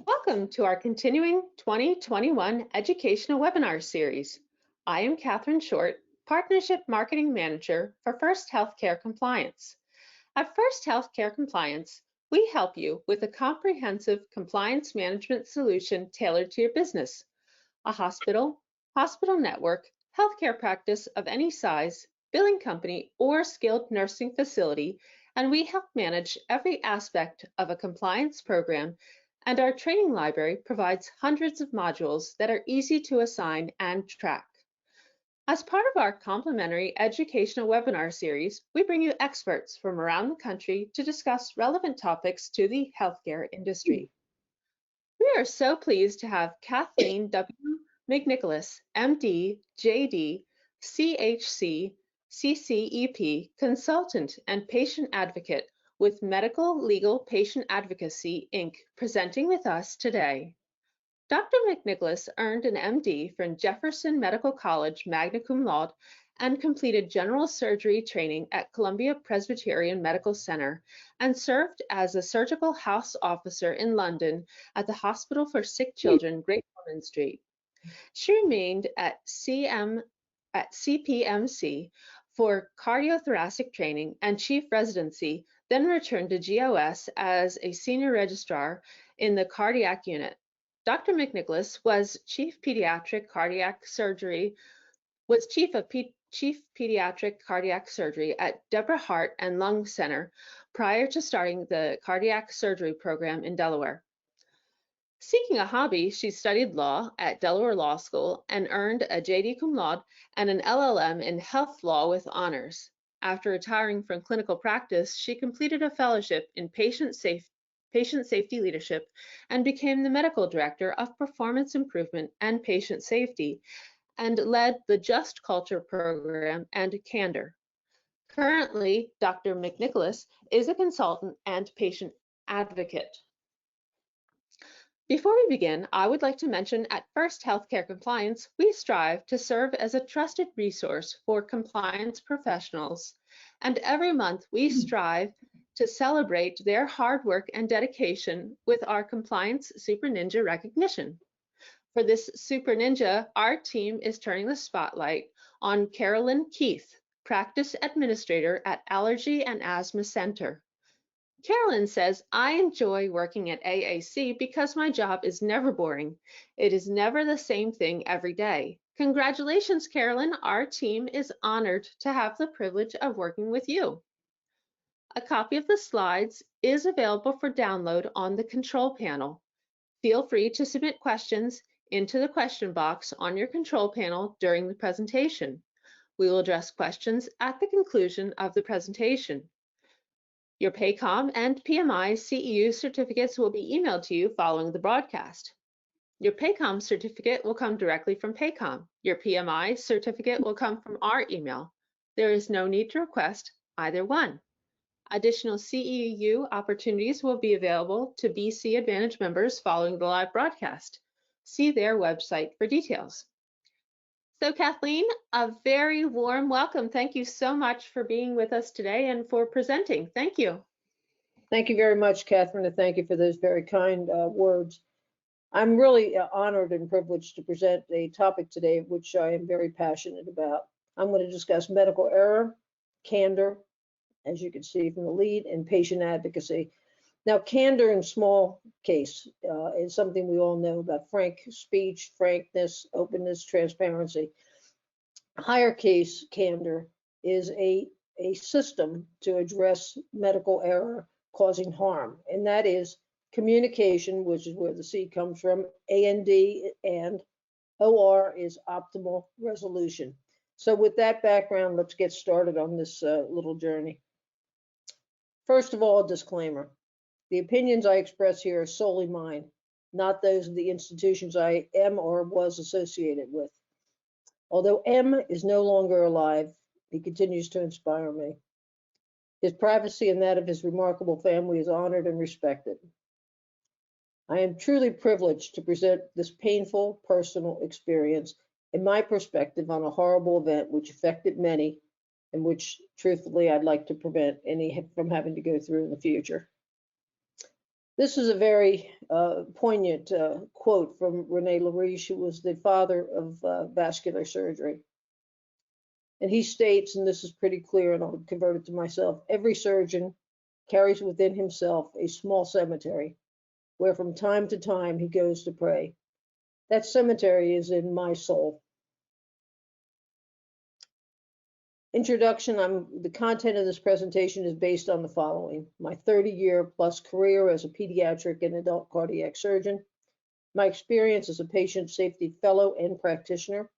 Welcome to our continuing 2021 educational webinar series. I am Catherine Short, Partnership Marketing Manager for First Healthcare Compliance. At First Healthcare Compliance, we help you with a comprehensive compliance management solution tailored to your business. A hospital, hospital network, healthcare practice of any size, billing company, or skilled nursing facility, and we help manage every aspect of a compliance program, and our training library provides hundreds of modules that are easy to assign and track. As part of our complimentary educational webinar series, we bring you experts from around the country to discuss relevant topics to the healthcare industry. We are so pleased to have Kathleen W. McNicholas, MD, JD, CHC, CCEP, consultant and patient advocate with Medical Legal Patient Advocacy, Inc., presenting with us today. Dr. McNicholas earned an MD from Jefferson Medical College magna cum laude and completed general surgery training at Columbia Presbyterian Medical Center and served as a surgical house officer in London at the Hospital for Sick Children, Great Ormond Street. She remained at CPMC for cardiothoracic training and chief residency, then returned to GOS as a senior registrar in the cardiac unit. Dr. McNicholas was chief of pediatric cardiac surgery at Deborah Heart and Lung Center prior to starting the cardiac surgery program in Delaware. Seeking a hobby, she studied law at Delaware Law School and earned a JD cum laude and an LLM in health law with honors. After retiring from clinical practice, she completed a fellowship in patient safety leadership and became the medical director of performance improvement and patient safety, and led the Just Culture program and Candor. Currently, Dr. McNicholas is a consultant and patient advocate. Before we begin, I would like to mention at First Healthcare Compliance, we strive to serve as a trusted resource for compliance professionals, and every month we strive to celebrate their hard work and dedication with our Compliance Super Ninja recognition. For this Super Ninja, our team is turning the spotlight on Carolyn Keith, Practice Administrator at Allergy and Asthma Center. Carolyn says, I enjoy working at AAC because my job is never boring. It is never the same thing every day. Congratulations, Carolyn. Our team is honored to have the privilege of working with you. A copy of the slides is available for download on the control panel. Feel free to submit questions into the question box on your control panel during the presentation. We will address questions at the conclusion of the presentation. Your PACOM and PMI CEU certificates will be emailed to you following the broadcast. Your PACOM certificate will come directly from PACOM. Your PMI certificate will come from our email. There is no need to request either one. Additional CEU opportunities will be available to BC Advantage members following the live broadcast. See their website for details. So Kathleen, a very warm welcome. Thank you so much for being with us today and for presenting. Thank you. Thank you very much, Catherine, and thank you for those very kind words. I'm really honored and privileged to present a topic today which I am very passionate about. I'm going to discuss medical error, candor, as you can see from the lead, and patient advocacy. Now, candor in small case is something we all know about: frank speech, frankness, openness, transparency. Higher case candor is a system to address medical error causing harm, and that is communication, which is where the C comes from, A&D, and OR is optimal resolution. So with that background, let's get started on this little journey. First of all, a disclaimer. The opinions I express here are solely mine, not those of the institutions I am or was associated with. Although M is no longer alive, he continues to inspire me. His privacy and that of his remarkable family is honored and respected. I am truly privileged to present this painful personal experience and my perspective on a horrible event which affected many and which, truthfully, I'd like to prevent any from having to go through in the future. This is a very poignant quote from René Lariche, who was the father of vascular surgery. And he states, and this is pretty clear, and I'll convert it to myself, every surgeon carries within himself a small cemetery where from time to time he goes to pray. That cemetery is in my soul. Introduction, the content of this presentation is based on the following: my 30-year-plus career as a pediatric and adult cardiac surgeon, my experience as a patient safety fellow and practitioner,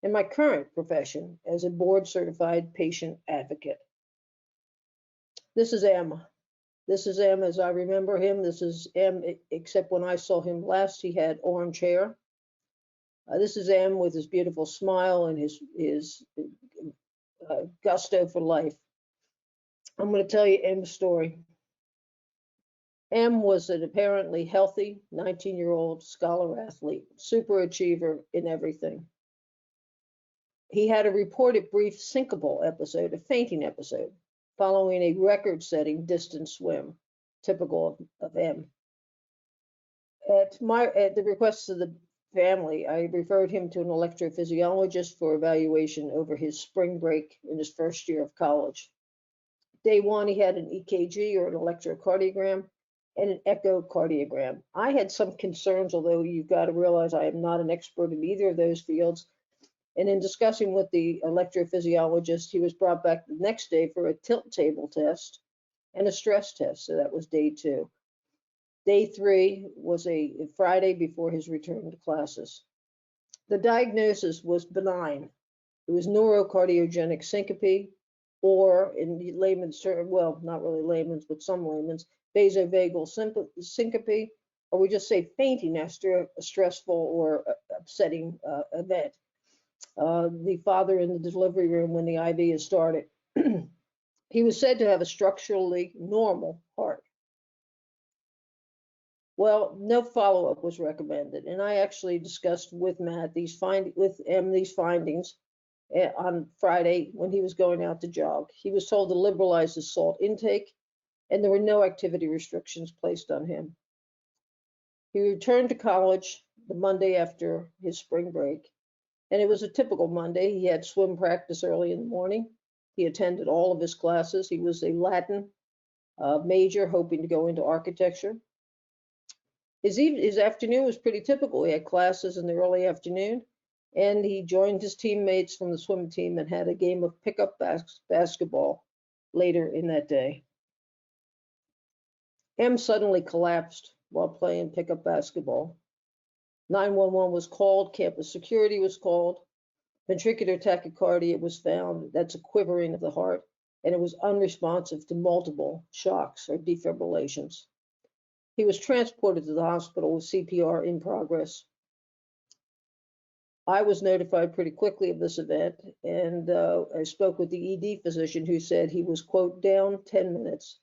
and my current profession as a board-certified patient advocate. This is M. This is M as I remember him. This is M, except when I saw him last, he had orange hair. This is M with his beautiful smile and his gusto for life. I'm going to tell you M's story. M was an apparently healthy 19-year-old scholar athlete, super achiever in everything. He had a reported brief syncopal episode, a fainting episode, following a record-setting distance swim, typical of M. At the request of the family, I referred him to an electrophysiologist for evaluation over his spring break in his first year of college. Day one, he had an EKG or an electrocardiogram and an echocardiogram. I had some concerns, although you've got to realize I am not an expert in either of those fields. And in discussing with the electrophysiologist, he was brought back the next day for a tilt table test and a stress test. So that was day two. Day three was a Friday before his return to classes. The diagnosis was benign. It was neurocardiogenic syncope, or in layman's terms, well, not really layman's, but some layman's, vasovagal syncope, or we just say fainting after a stressful or upsetting event. The father in the delivery room when the IV is started, he was said to have a structurally normal heart. Well, no follow-up was recommended, and I actually discussed with Matt these findings on Friday when he was going out to jog. He was told to liberalize his salt intake, and there were no activity restrictions placed on him. He returned to college the Monday after his spring break, and it was a typical Monday. He had swim practice early in the morning. He attended all of his classes. He was a Latin major, hoping to go into architecture. His afternoon was pretty typical. He had classes in the early afternoon, and he joined his teammates from the swim team and had a game of pickup basketball later in that day. M suddenly collapsed while playing pickup basketball. 911 was called, campus security was called, ventricular tachycardia was found, that's a quivering of the heart, and it was unresponsive to multiple shocks or defibrillations. He was transported to the hospital with CPR in progress. I was notified pretty quickly of this event, and I spoke with the ED physician who said he was, quote, down 10 minutes.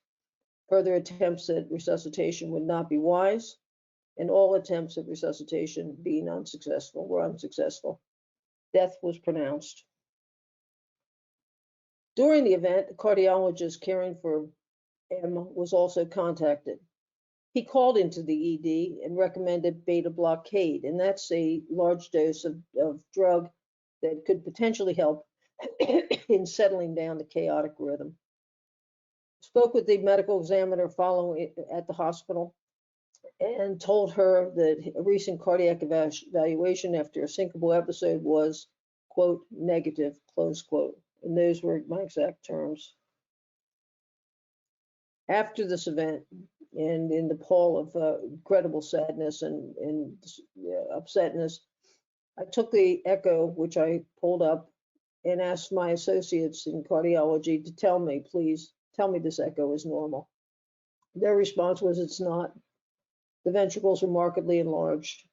Further attempts at resuscitation would not be wise, and all attempts at resuscitation were unsuccessful. Death was pronounced. During the event, the cardiologist caring for M was also contacted. He called into the ED and recommended beta blockade, and that's a large dose of drug that could potentially help in settling down the chaotic rhythm. Spoke with the medical examiner following at the hospital and told her that a recent cardiac evaluation after a syncopal episode was, quote, negative, close quote. And those were my exact terms. After this event, and in the pall of incredible sadness and upsetness, I took the echo, which I pulled up, and asked my associates in cardiology to tell me, please, tell me this echo is normal. Their response was, it's not. The ventricles were markedly enlarged.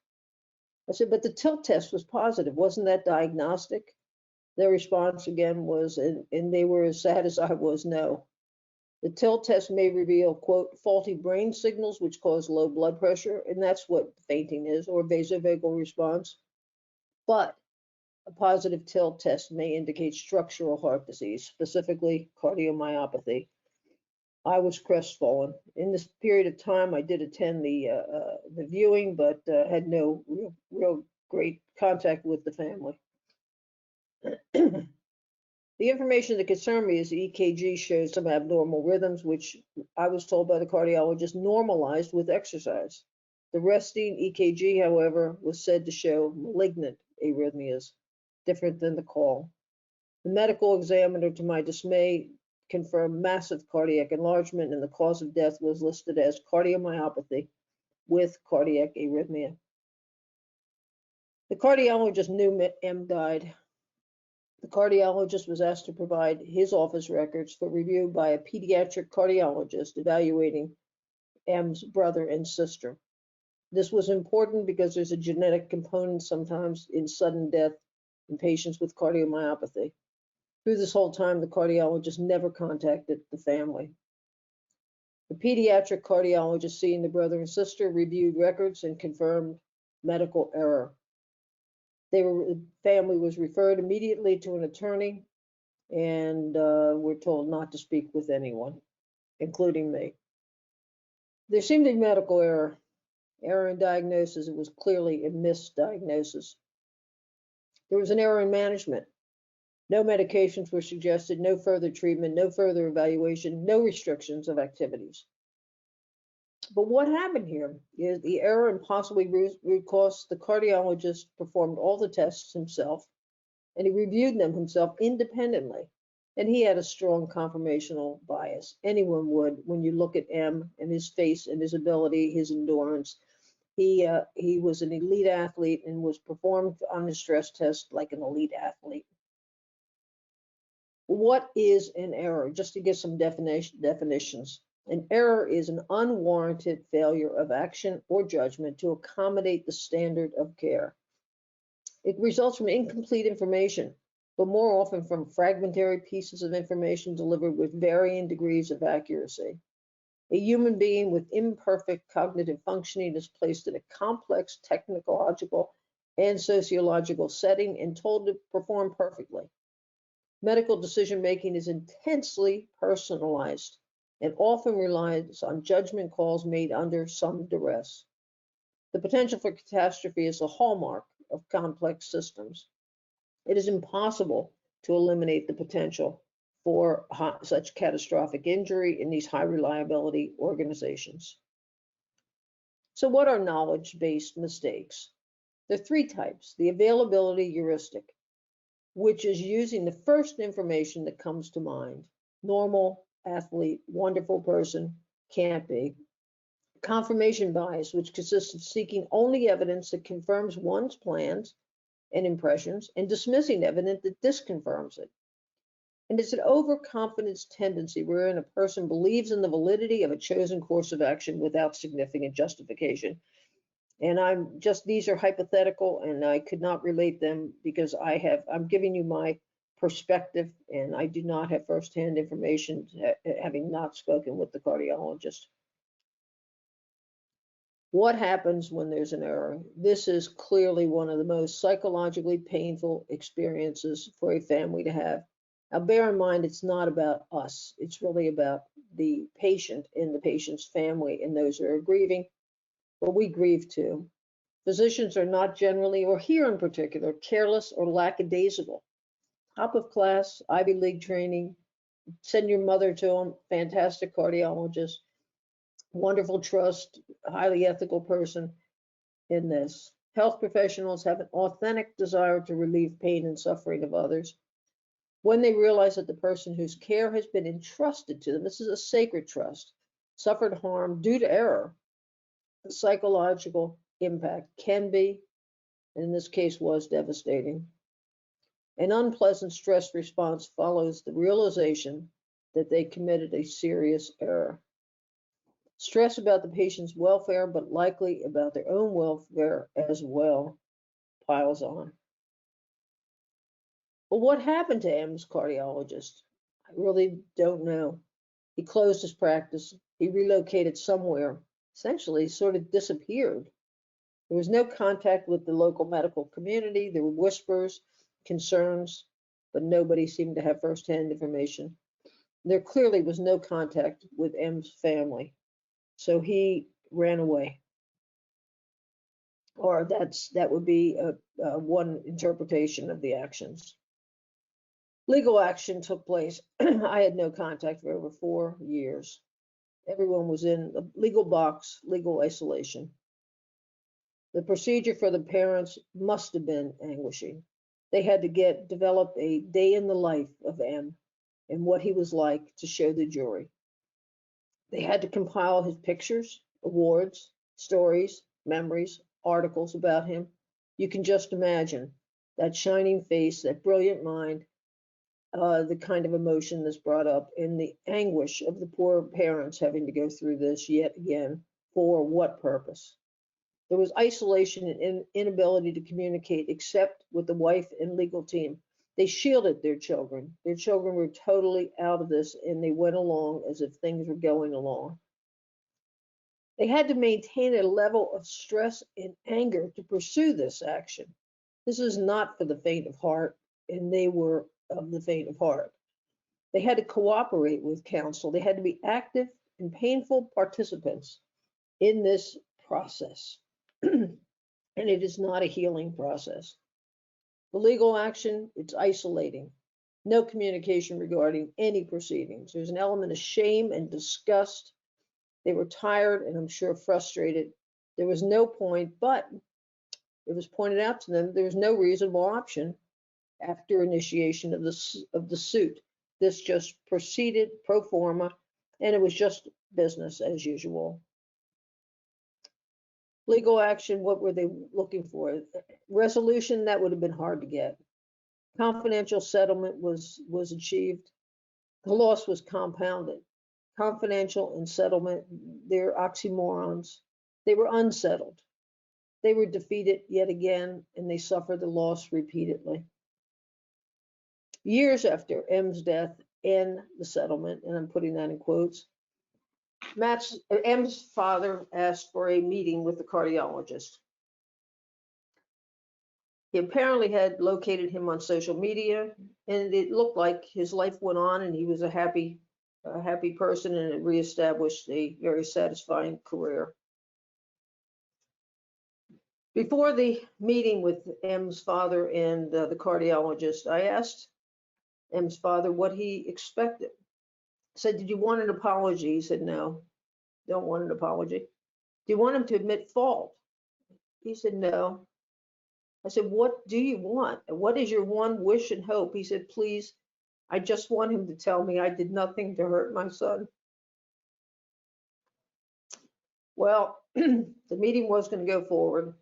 I said, but the tilt test was positive. Wasn't that diagnostic? Their response again was, and they were as sad as I was, no. The tilt test may reveal, quote, faulty brain signals, which cause low blood pressure, and that's what fainting is, or vasovagal response. But a positive tilt test may indicate structural heart disease, specifically cardiomyopathy. I was crestfallen. In this period of time, I did attend the viewing, but had no real great contact with the family. The information that concerned me is the EKG shows some abnormal rhythms, which I was told by the cardiologist normalized with exercise. The resting EKG, however, was said to show malignant arrhythmias, different than the call. The medical examiner, to my dismay, confirmed massive cardiac enlargement, and the cause of death was listed as cardiomyopathy with cardiac arrhythmia. The cardiologist knew M died. The cardiologist was asked to provide his office records for review by a pediatric cardiologist evaluating M's brother and sister. This was important because there's a genetic component sometimes in sudden death in patients with cardiomyopathy. Through this whole time, the cardiologist never contacted the family. The pediatric cardiologist seeing the brother and sister reviewed records and confirmed medical error. The family was referred immediately to an attorney and were told not to speak with anyone, including me. There seemed to be medical error in diagnosis. It was clearly a misdiagnosis. There was an error in management. No medications were suggested, no further treatment, no further evaluation, no restrictions of activities. But what happened here is the error and possibly root cause. The cardiologist performed all the tests himself, and he reviewed them himself independently. And he had a strong confirmational bias. Anyone would, when you look at M and his face and his ability, his endurance. He was an elite athlete and was performed on the stress test like an elite athlete. What is an error? Just to give some definitions. An error is an unwarranted failure of action or judgment to accommodate the standard of care. It results from incomplete information, but more often from fragmentary pieces of information delivered with varying degrees of accuracy. A human being with imperfect cognitive functioning is placed in a complex technological and sociological setting and told to perform perfectly. Medical decision-making is intensely personalized and often relies on judgment calls made under some duress. The potential for catastrophe is a hallmark of complex systems. It is impossible to eliminate the potential for such catastrophic injury in these high reliability organizations. So what are knowledge-based mistakes? There are three types. The availability heuristic, which is using the first information that comes to mind. Normal, athlete, wonderful person, can't be. Confirmation bias, which consists of seeking only evidence that confirms one's plans and impressions and dismissing evidence that disconfirms it. And it's an overconfidence tendency wherein a person believes in the validity of a chosen course of action without significant justification. And these are hypothetical and I could not relate them because I'm giving you my perspective and I do not have firsthand information, having not spoken with the cardiologist. What happens when there's an error? This is clearly one of the most psychologically painful experiences for a family to have. Now, bear in mind, it's not about us. It's really about the patient and the patient's family and those who are grieving, but we grieve too. Physicians are not generally, or here in particular, careless or lackadaisical. Top of class, Ivy League training, send your mother to them, fantastic cardiologist, wonderful trust, highly ethical person in this. Health professionals have an authentic desire to relieve pain and suffering of others. When they realize that the person whose care has been entrusted to them, this is a sacred trust, suffered harm due to error, the psychological impact can be, and in this case was devastating. An unpleasant stress response follows the realization that they committed a serious error. Stress about the patient's welfare, but likely about their own welfare as well, piles on. But what happened to M's cardiologist? I really don't know. He closed his practice. He relocated somewhere, essentially sort of disappeared. There was no contact with the local medical community. There were whispers, concerns, but nobody seemed to have firsthand information. There clearly was no contact with M's family, so he ran away. Or that would be one interpretation of the actions. Legal action took place. I had no contact for over 4 years. Everyone was in the legal box, legal isolation. The procedure for the parents must have been anguishing. They had to develop a day in the life of M and what he was like to show the jury. They had to compile his pictures, awards, stories, memories, articles about him. You can just imagine that shining face, that brilliant mind, the kind of emotion this brought up, and the anguish of the poor parents having to go through this yet again. For what purpose? There was isolation and inability to communicate except with the wife and legal team. They shielded their children. Their children were totally out of this, and they went along as if things were going along. They had to maintain a level of stress and anger to pursue this action. This is not for the faint of heart, and they were of the faint of heart. They had to cooperate with counsel. They had to be active and painful participants in this process. And it is not a healing process. The legal action, it's isolating. No communication regarding any proceedings. There's an element of shame and disgust. They were tired and I'm sure frustrated. There was no point, but it was pointed out to them there was no reasonable option after initiation of the suit. This just proceeded pro forma, and it was just business as usual. Legal action, what were they looking for? Resolution, that would have been hard to get. Confidential settlement was achieved. The loss was compounded. Confidential and settlement, they're oxymorons. They were unsettled. They were defeated yet again, and they suffered the loss repeatedly. Years after M's death and the settlement, and I'm putting that in quotes, M's father asked for a meeting with the cardiologist. He apparently had located him on social media, and it looked like his life went on and he was a happy person, and it reestablished a very satisfying career. Before the meeting with M's father and the cardiologist, I asked M's father what he expected. I said, "Did you want an apology?" He said, "No, don't want an apology." "Do you want him to admit fault?" He said, "No." I said, "What do you want? What is your one wish and hope?" He said, "Please, I just want him to tell me I did nothing to hurt my son." Well, the meeting was going to go forward.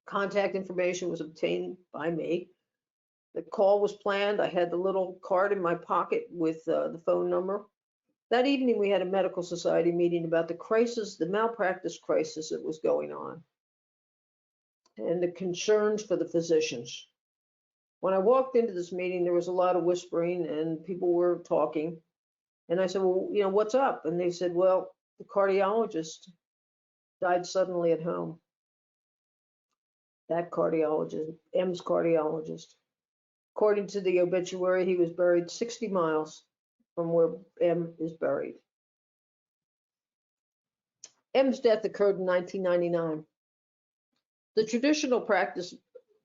Contact information was obtained by me. The call was planned. I had the little card in my pocket with the phone number. That evening, we had a medical society meeting about the crisis, the malpractice crisis that was going on, and the concerns for the physicians. When I walked into this meeting, there was a lot of whispering and people were talking. And I said, "Well, what's up?" And they said, "Well, the cardiologist died suddenly at home." That cardiologist, M's cardiologist. According to the obituary, he was buried 60 miles from where M is buried. M's death occurred in 1999. The traditional practice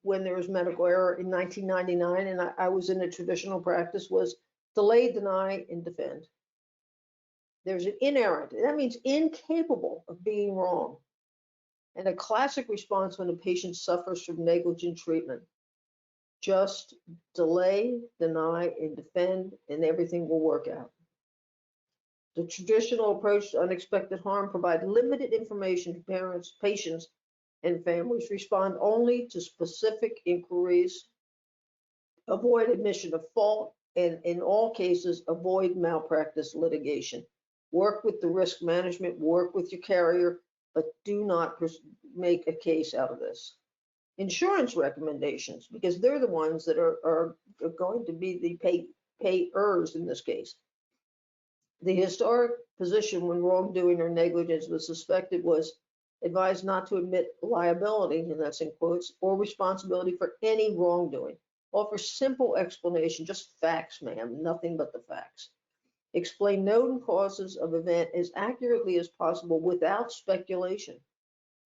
when there was medical error in 1999, and I was in a traditional practice, was delay, deny, and defend. There's an inerrant, that means incapable of being wrong. And a classic response when a patient suffers from negligent treatment: just delay, deny, and defend, and everything will work out. The traditional approach to unexpected harm provides limited information to parents, patients, and families, respond only to specific inquiries, avoid admission of fault, and in all cases, avoid malpractice litigation. Work with the risk management, work with your carrier, but do not make a case out of this. Insurance recommendations, because they're the ones that are going to be the payers in this case. The historic position when wrongdoing or negligence was suspected was advised not to admit liability, and that's in quotes, or responsibility for any wrongdoing. Offer simple explanation, just facts, ma'am, nothing but the facts. Explain known causes of event as accurately as possible without speculation.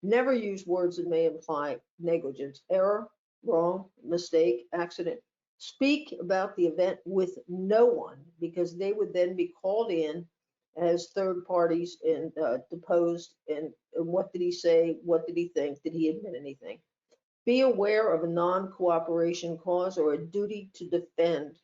Never use words that may imply negligence, error, wrong, mistake, accident. Speak about the event with no one, because they would then be called in as third parties and deposed. And what did he say? What did he think? Did he admit anything? Be aware of a non-cooperation cause or a duty to defend.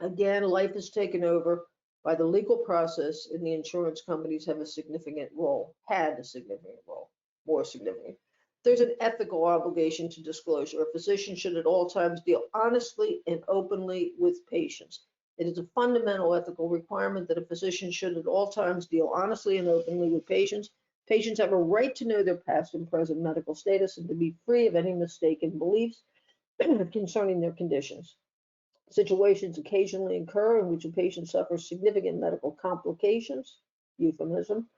Again, life is taken over by the legal process, and the insurance companies have a significant role, had a significant role, more significant. There's an ethical obligation to disclosure. A physician should at all times deal honestly and openly with patients. It is a fundamental ethical requirement that a physician should at all times deal honestly and openly with patients. Patients have a right to know their past and present medical status and to be free of any mistaken beliefs concerning their conditions. Situations occasionally occur in which a patient suffers significant medical complications, euphemism,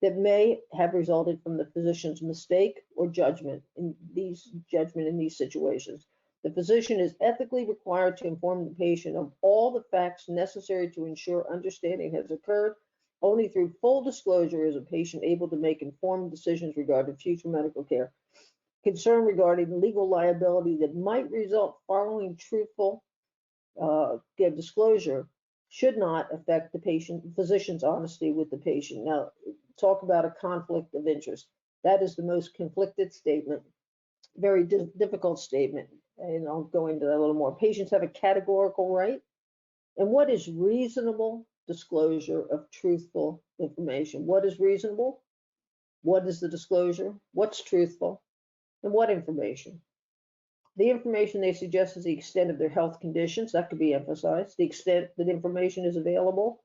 that may have resulted from the physician's mistake or judgment in these situations. The physician is ethically required to inform the patient of all the facts necessary to ensure understanding has occurred. Only through full disclosure is a patient able to make informed decisions regarding future medical care. Concern regarding legal liability that might result following truthful disclosure should not affect the physician's honesty with the patient. Now, talk about a conflict of interest. That is the most conflicted statement, very difficult statement, and I'll go into that a little more. Patients have a categorical right. And what is reasonable disclosure of truthful information? What is reasonable? What is the disclosure? What's truthful? And what information? The information they suggest is the extent of their health conditions. That could be emphasized. The extent that information is available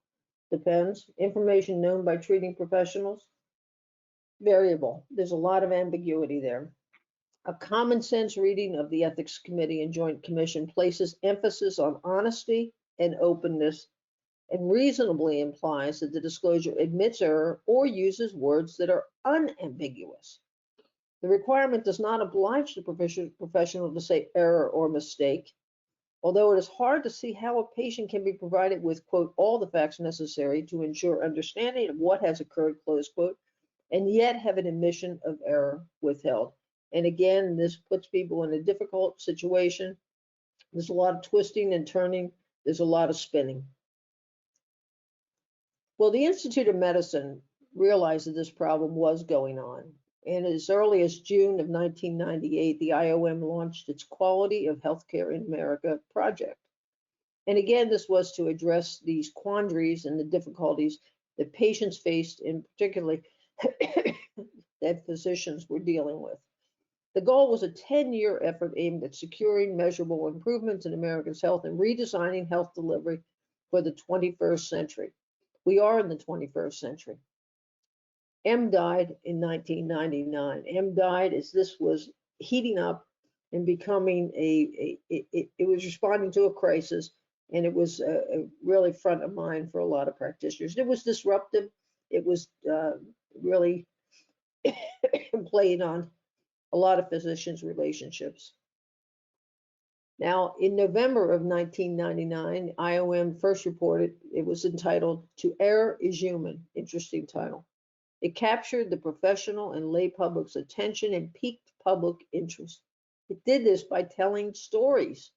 depends. Information known by treating professionals, variable. There's a lot of ambiguity there. A common sense reading of the Ethics Committee and Joint Commission places emphasis on honesty and openness, and reasonably implies that the disclosure admits error or uses words that are unambiguous. The requirement does not oblige the professional to say error or mistake, although it is hard to see how a patient can be provided with, quote, all the facts necessary to ensure understanding of what has occurred, close quote, and yet have an admission of error withheld. And again, this puts people in a difficult situation. There's a lot of twisting and turning. There's a lot of spinning. Well, the Institute of Medicine realized that this problem was going on. And as early as June of 1998, the IOM launched its Quality of Healthcare in America project. And again, this was to address these quandaries and the difficulties that patients faced, and particularly that physicians were dealing with. The goal was a 10-year effort aimed at securing measurable improvements in Americans' health and redesigning health delivery for the 21st century. We are in the 21st century. M died in 1999. M died as this was heating up and becoming it was responding to a crisis, and it was really front of mind for a lot of practitioners. It was disruptive. It was really playing on a lot of physicians' relationships. Now, in November of 1999, IOM first reported, it was entitled "To Err is Human," interesting title. It captured the professional and lay public's attention and piqued public interest. It did this by telling stories,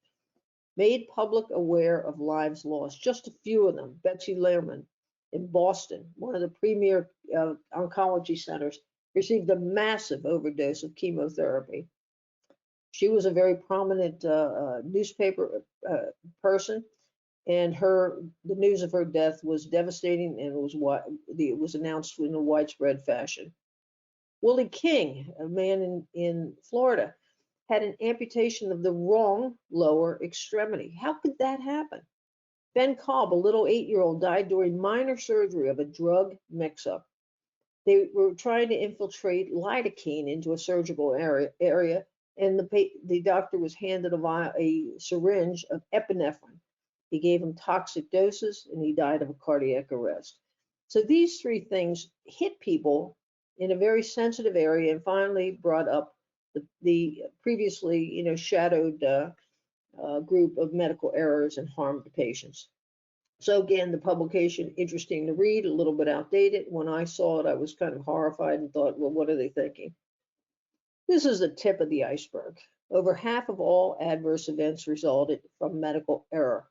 made public aware of lives lost, just a few of them. Betsy Lehrman in Boston, one of the premier oncology centers, received a massive overdose of chemotherapy. She was a very prominent newspaper person, and the news of her death was devastating, and it was announced in a widespread fashion. Willie King, a man in Florida, had an amputation of the wrong lower extremity. How could that happen? Ben Cobb, a little 8-year-old, died during minor surgery of a drug mix-up. They were trying to infiltrate lidocaine into a surgical area, and the doctor was handed a syringe of epinephrine. He gave him toxic doses, and he died of a cardiac arrest. So these three things hit people in a very sensitive area, and finally brought up the previously, shadowed group of medical errors and harm to patients. So again, the publication, interesting to read, a little bit outdated. When I saw it, I was kind of horrified and thought, well, what are they thinking? This is the tip of the iceberg. Over half of all adverse events resulted from medical error.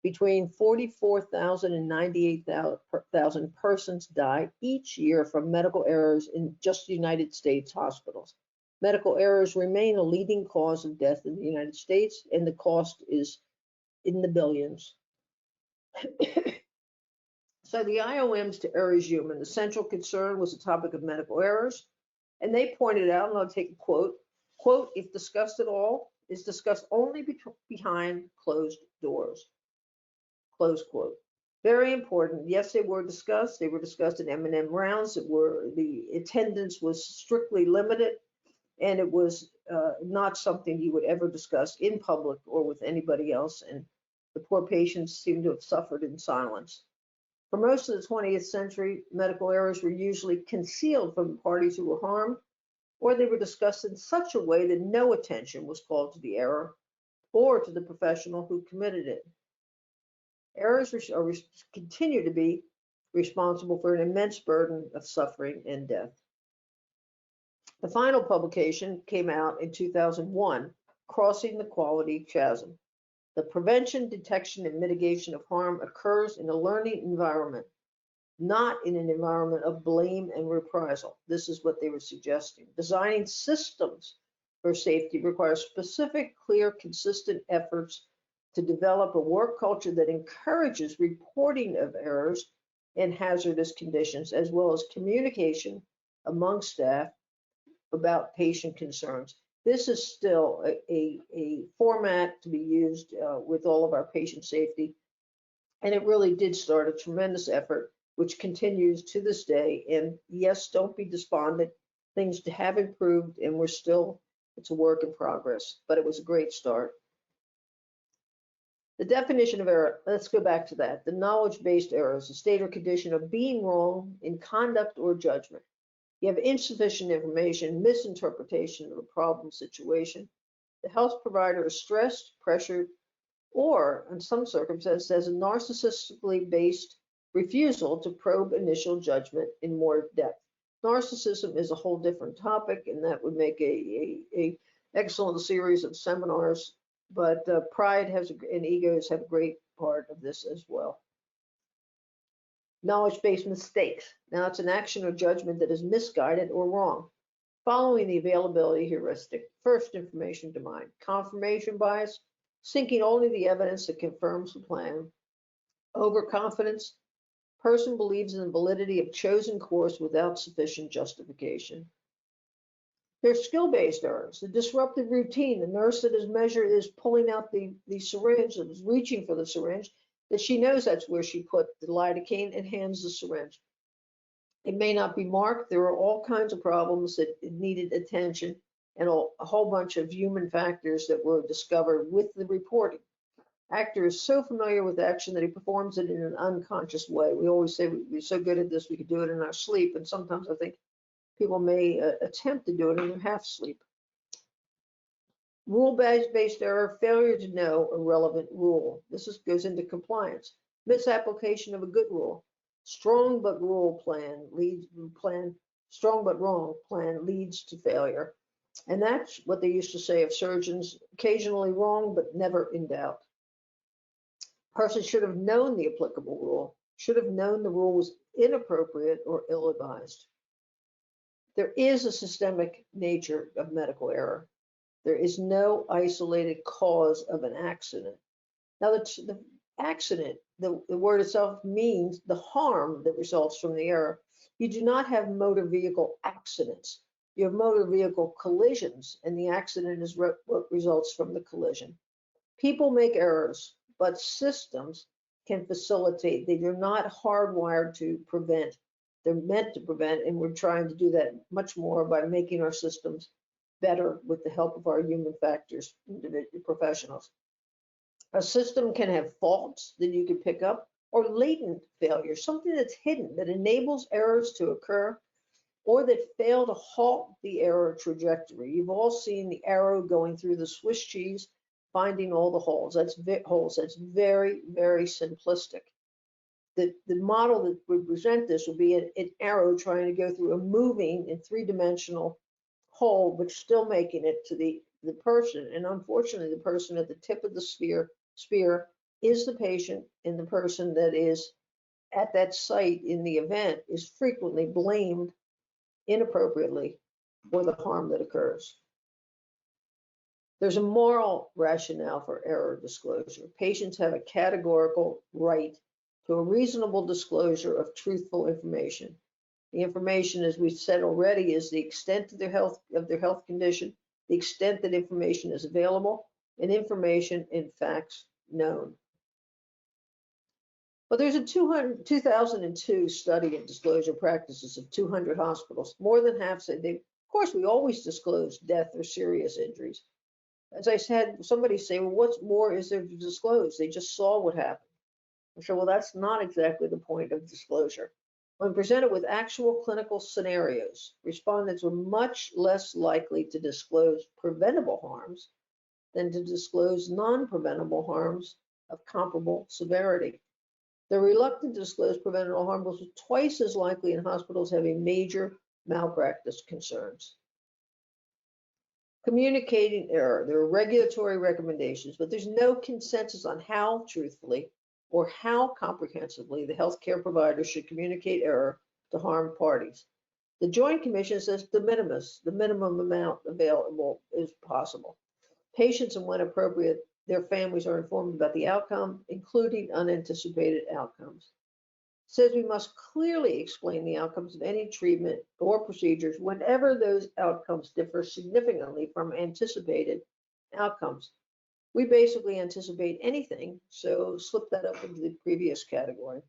Between 44,000 and 98,000 persons die each year from medical errors in just the United States hospitals. Medical errors remain a leading cause of death in the United States, and the cost is in the billions. So the IOMs to error is human. The central concern was the topic of medical errors, and they pointed out, and I'll take a quote, if discussed at all, is discussed only behind closed doors. Close quote. Very important. Yes, they were discussed. They were discussed in M&M rounds. The attendance was strictly limited, and it was not something you would ever discuss in public or with anybody else. And the poor patients seem to have suffered in silence. For most of the 20th century, medical errors were usually concealed from the parties who were harmed, or they were discussed in such a way that no attention was called to the error or to the professional who committed it. Errors continue to be responsible for an immense burden of suffering and death. The final publication came out in 2001, Crossing the Quality Chasm. The prevention, detection, and mitigation of harm occurs in a learning environment, not in an environment of blame and reprisal. This is what they were suggesting. Designing systems for safety requires specific, clear, consistent efforts to develop a work culture that encourages reporting of errors and hazardous conditions, as well as communication among staff about patient concerns. This is still a format to be used with all of our patient safety, and it really did start a tremendous effort, which continues to this day. And yes, don't be despondent. Things have improved, and it's a work in progress, but it was a great start. The definition of error, let's go back to that. The knowledge-based error is a state or condition of being wrong in conduct or judgment. You have insufficient information, misinterpretation of a problem situation. The health provider is stressed, pressured, or in some circumstances has a narcissistically based refusal to probe initial judgment in more depth. Narcissism is a whole different topic, and that would make a excellent series of seminars. But pride and egos have a great part of this as well. Knowledge-based mistakes. Now, it's an action or judgment that is misguided or wrong. Following the availability heuristic, first information to mind. Confirmation bias, seeking only the evidence that confirms the plan. Overconfidence, person believes in the validity of chosen course without sufficient justification. There's skill-based errors, the disrupted routine. The nurse that is pulling out the syringe, that is reaching for the syringe, that she knows that's where she put the lidocaine and hands the syringe. It may not be marked. There are all kinds of problems that needed attention, and a whole bunch of human factors that were discovered with the reporting. Actor is so familiar with action that he performs it in an unconscious way. We always say we're so good at this, we could do it in our sleep, and sometimes I think people may attempt to do it in their half sleep. Rule-based error, failure to know a relevant rule. This goes into compliance. Misapplication of a good rule. Strong but wrong plan leads to failure. And that's what they used to say of surgeons, occasionally wrong, but never in doubt. Person should have known the applicable rule, should have known the rule was inappropriate or ill-advised. There is a systemic nature of medical error. There is no isolated cause of an accident. Now, the accident, the word itself means the harm that results from the error. You do not have motor vehicle accidents. You have motor vehicle collisions, and the accident is what results from the collision. People make errors, but systems can facilitate. They are not hardwired to prevent. They're meant to prevent, and we're trying to do that much more by making our systems better with the help of our human factors, professionals. A system can have faults that you can pick up, or latent failure, something that's hidden that enables errors to occur, or that fail to halt the error trajectory. You've all seen the arrow going through the Swiss cheese. finding all the holes. That's very, very simplistic. The model that would present this would be an arrow trying to go through a moving and three-dimensional hole, but still making it to the person. And unfortunately, the person at the tip of the spear is the patient, and the person that is at that site in the event is frequently blamed inappropriately for the harm that occurs. There's a moral rationale for error disclosure. Patients have a categorical right to a reasonable disclosure of truthful information. The information, as we've said already, is the extent of their health condition, the extent that information is available, and information in facts known. But there's a 2002 study in disclosure practices of 200 hospitals. More than half said of course, we always disclose death or serious injuries. As I said, somebody say, well, what's more is there to disclose? They just saw what happened. I said, well, that's not exactly the point of disclosure. When presented with actual clinical scenarios, respondents were much less likely to disclose preventable harms than to disclose non-preventable harms of comparable severity. The reluctant to disclose preventable harm was twice as likely in hospitals having major malpractice concerns. Communicating error. There are regulatory recommendations, but there's no consensus on how truthfully or how comprehensively the healthcare provider should communicate error to harmed parties. The Joint Commission says de minimis, the minimum amount available is possible. Patients, and when appropriate, their families are informed about the outcome, including unanticipated outcomes. Says we must clearly explain the outcomes of any treatment or procedures whenever those outcomes differ significantly from anticipated outcomes. We basically anticipate anything, so slip that up into the previous category.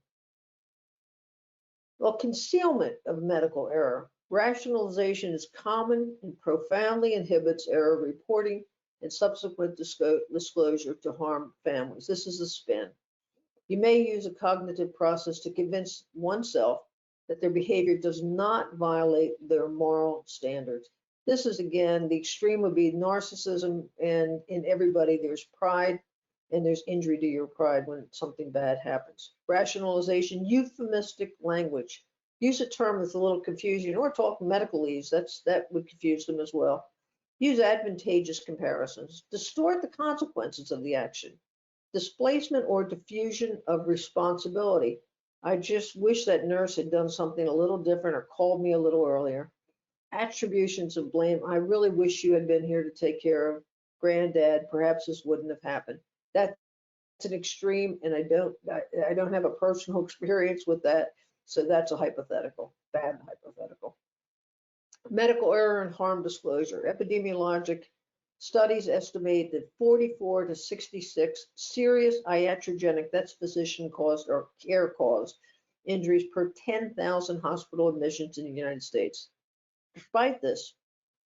Well, concealment of medical error. Rationalization is common and profoundly inhibits error reporting and subsequent disclosure to harm families. This is a spin. You may use a cognitive process to convince oneself that their behavior does not violate their moral standards. This is, again, the extreme would be narcissism, and in everybody there's pride and there's injury to your pride when something bad happens. Rationalization, euphemistic language. Use a term that's a little confusing, or talk medicalese, that would confuse them as well. Use advantageous comparisons. Distort the consequences of the action. Displacement or diffusion of responsibility. I just wish that nurse had done something a little different or called me a little earlier. Attributions of blame. I really wish you had been here to take care of granddad. Perhaps this wouldn't have happened. That's an extreme, and I don't have a personal experience with that, so that's a hypothetical, bad hypothetical. Medical error and harm disclosure. Epidemiologic studies estimate that 44 to 66 serious iatrogenic, that's physician-caused or care-caused, injuries per 10,000 hospital admissions in the United States. Despite this,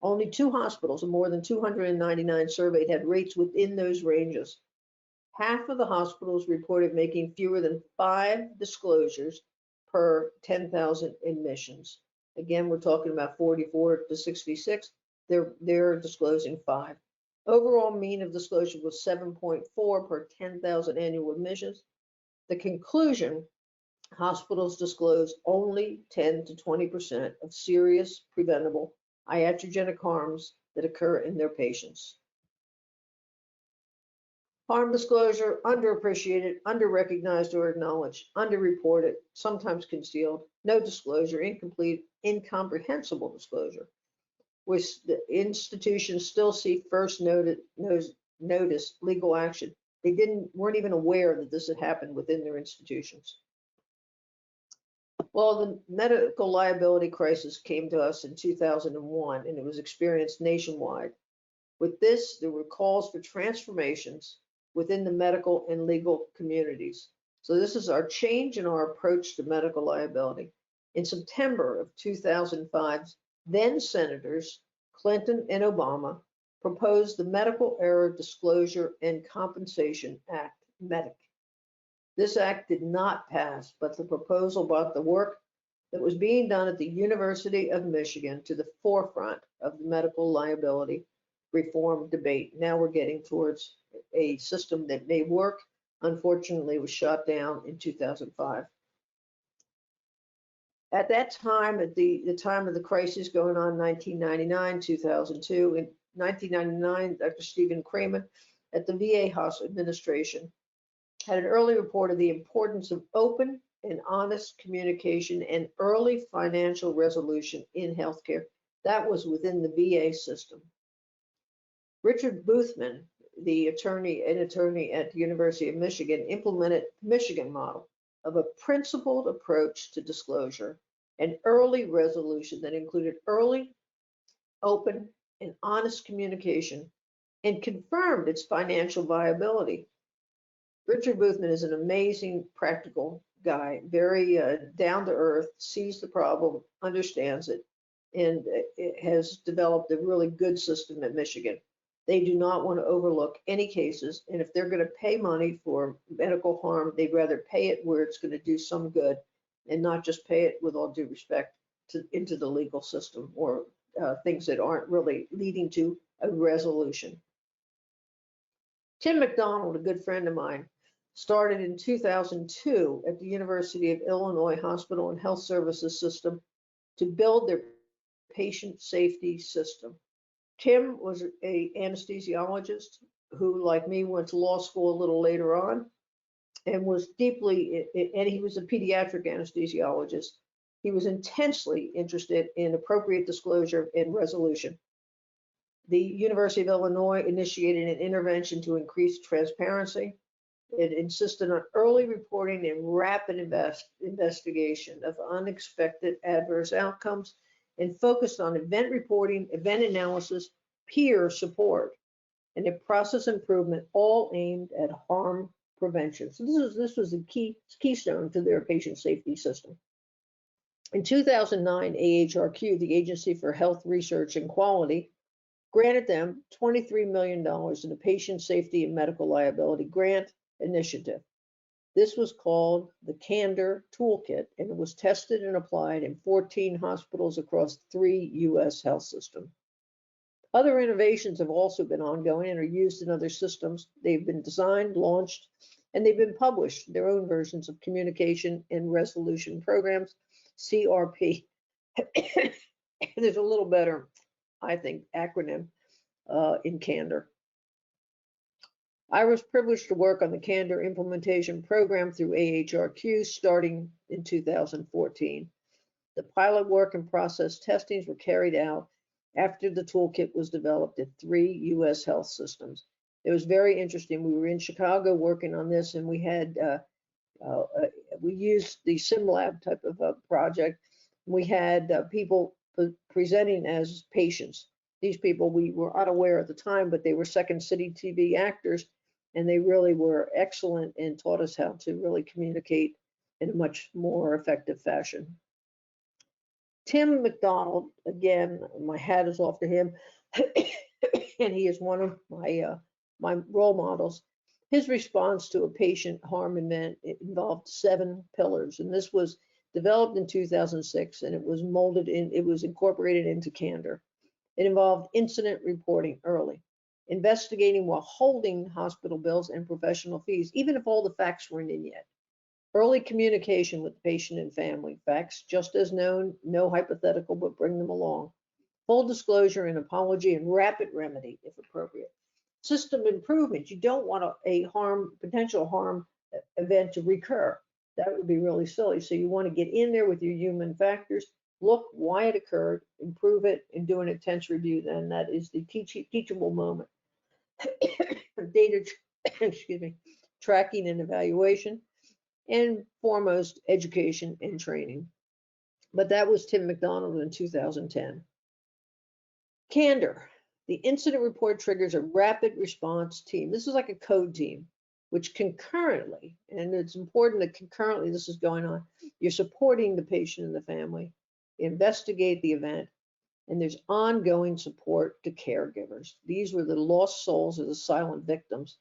only 2 hospitals of more than 299 surveyed had rates within those ranges. Half of the hospitals reported making fewer than 5 disclosures per 10,000 admissions. Again, we're talking about 44 to 66. They're disclosing 5. Overall mean of disclosure was 7.4 per 10,000 annual admissions. The conclusion, hospitals disclose only 10 to 20% of serious preventable iatrogenic harms that occur in their patients. Harm disclosure, underappreciated, underrecognized or acknowledged, underreported, sometimes concealed, no disclosure, incomplete, incomprehensible disclosure. Which the institutions still see first notice legal action. They weren't even aware that this had happened within their institutions. Well, the medical liability crisis came to us in 2001, and it was experienced nationwide. With this, there were calls for transformations within the medical and legal communities. So this is our change in our approach to medical liability. In September of 2005, then Senators Clinton and Obama proposed the Medical Error Disclosure and Compensation Act, MEDIC. This act did not pass, but the proposal brought the work that was being done at the University of Michigan to the forefront of the medical liability reform debate. Now we're getting towards a system that may work. Unfortunately, it was shot down in 2005. At that time, at the time of the crisis going on, 1999, 2002, in 1999, Dr. Stephen Kramer at the VA Hospital Administration had an early report of the importance of open and honest communication and early financial resolution in healthcare. That was within the VA system. Richard Boothman, an attorney at the University of Michigan, implemented the Michigan model of a principled approach to disclosure and early resolution that included early, open, and honest communication and confirmed its financial viability. Richard Boothman is an amazing practical guy, very down to earth, sees the problem, understands it, and it has developed a really good system at Michigan. They do not want to overlook any cases, and if they're going to pay money for medical harm, they'd rather pay it where it's going to do some good and not just pay it, with all due respect, into the legal system or things that aren't really leading to a resolution. Tim McDonald, a good friend of mine, started in 2002 at the University of Illinois Hospital and Health Services System to build their patient safety system. Tim was an anesthesiologist who, like me, went to law school a little later on and was deeply, and he was a pediatric anesthesiologist. He was intensely interested in appropriate disclosure and resolution. The University of Illinois initiated an intervention to increase transparency. It insisted on early reporting and rapid investigation of unexpected adverse outcomes and focused on event reporting, event analysis, peer support, and a process improvement, all aimed at harm prevention. So this was a keystone to their patient safety system. In 2009, AHRQ, the Agency for Health Research and Quality, granted them $23 million in a patient safety and medical liability grant initiative. This was called the Candor Toolkit, and it was tested and applied in 14 hospitals across 3 U.S. health systems. Other innovations have also been ongoing and are used in other systems. They've been designed, launched, and they've been published, their own versions of communication and resolution programs, CRP. There's a little better, I think, acronym in Candor. I was privileged to work on the Candor implementation program through AHRQ starting in 2014. The pilot work and process testings were carried out after the toolkit was developed at 3 U.S. health systems. It was very interesting. We were in Chicago working on this, and we had we used the SimLab type of a project. We had people presenting as patients. These people we were unaware at the time, but they were Second City TV actors, and they really were excellent and taught us how to really communicate in a much more effective fashion. Tim McDonald, again, my hat is off to him, and he is one of my role models. His response to a patient harm event involved 7 pillars, and this was developed in 2006, and it was incorporated into Candor. It involved incident reporting early, investigating while holding hospital bills and professional fees, even if all the facts weren't in yet. Early communication with the patient and family, facts just as known, no hypothetical, but bring them along. Full disclosure and apology and rapid remedy if appropriate. System improvement, you don't want a potential harm event to recur. That would be really silly. So you want to get in there with your human factors, look why it occurred, improve it, and do an intense review. Then that is the teachable moment. Data, tracking and evaluation, and foremost, education and training. But that was Tim McDonald in 2010. Candor. The incident report triggers a rapid response team. This is like a code team, which concurrently, and it's important that concurrently this is going on, you're supporting the patient and the family, investigate the event, and there's ongoing support to caregivers. These were the lost souls or the silent victims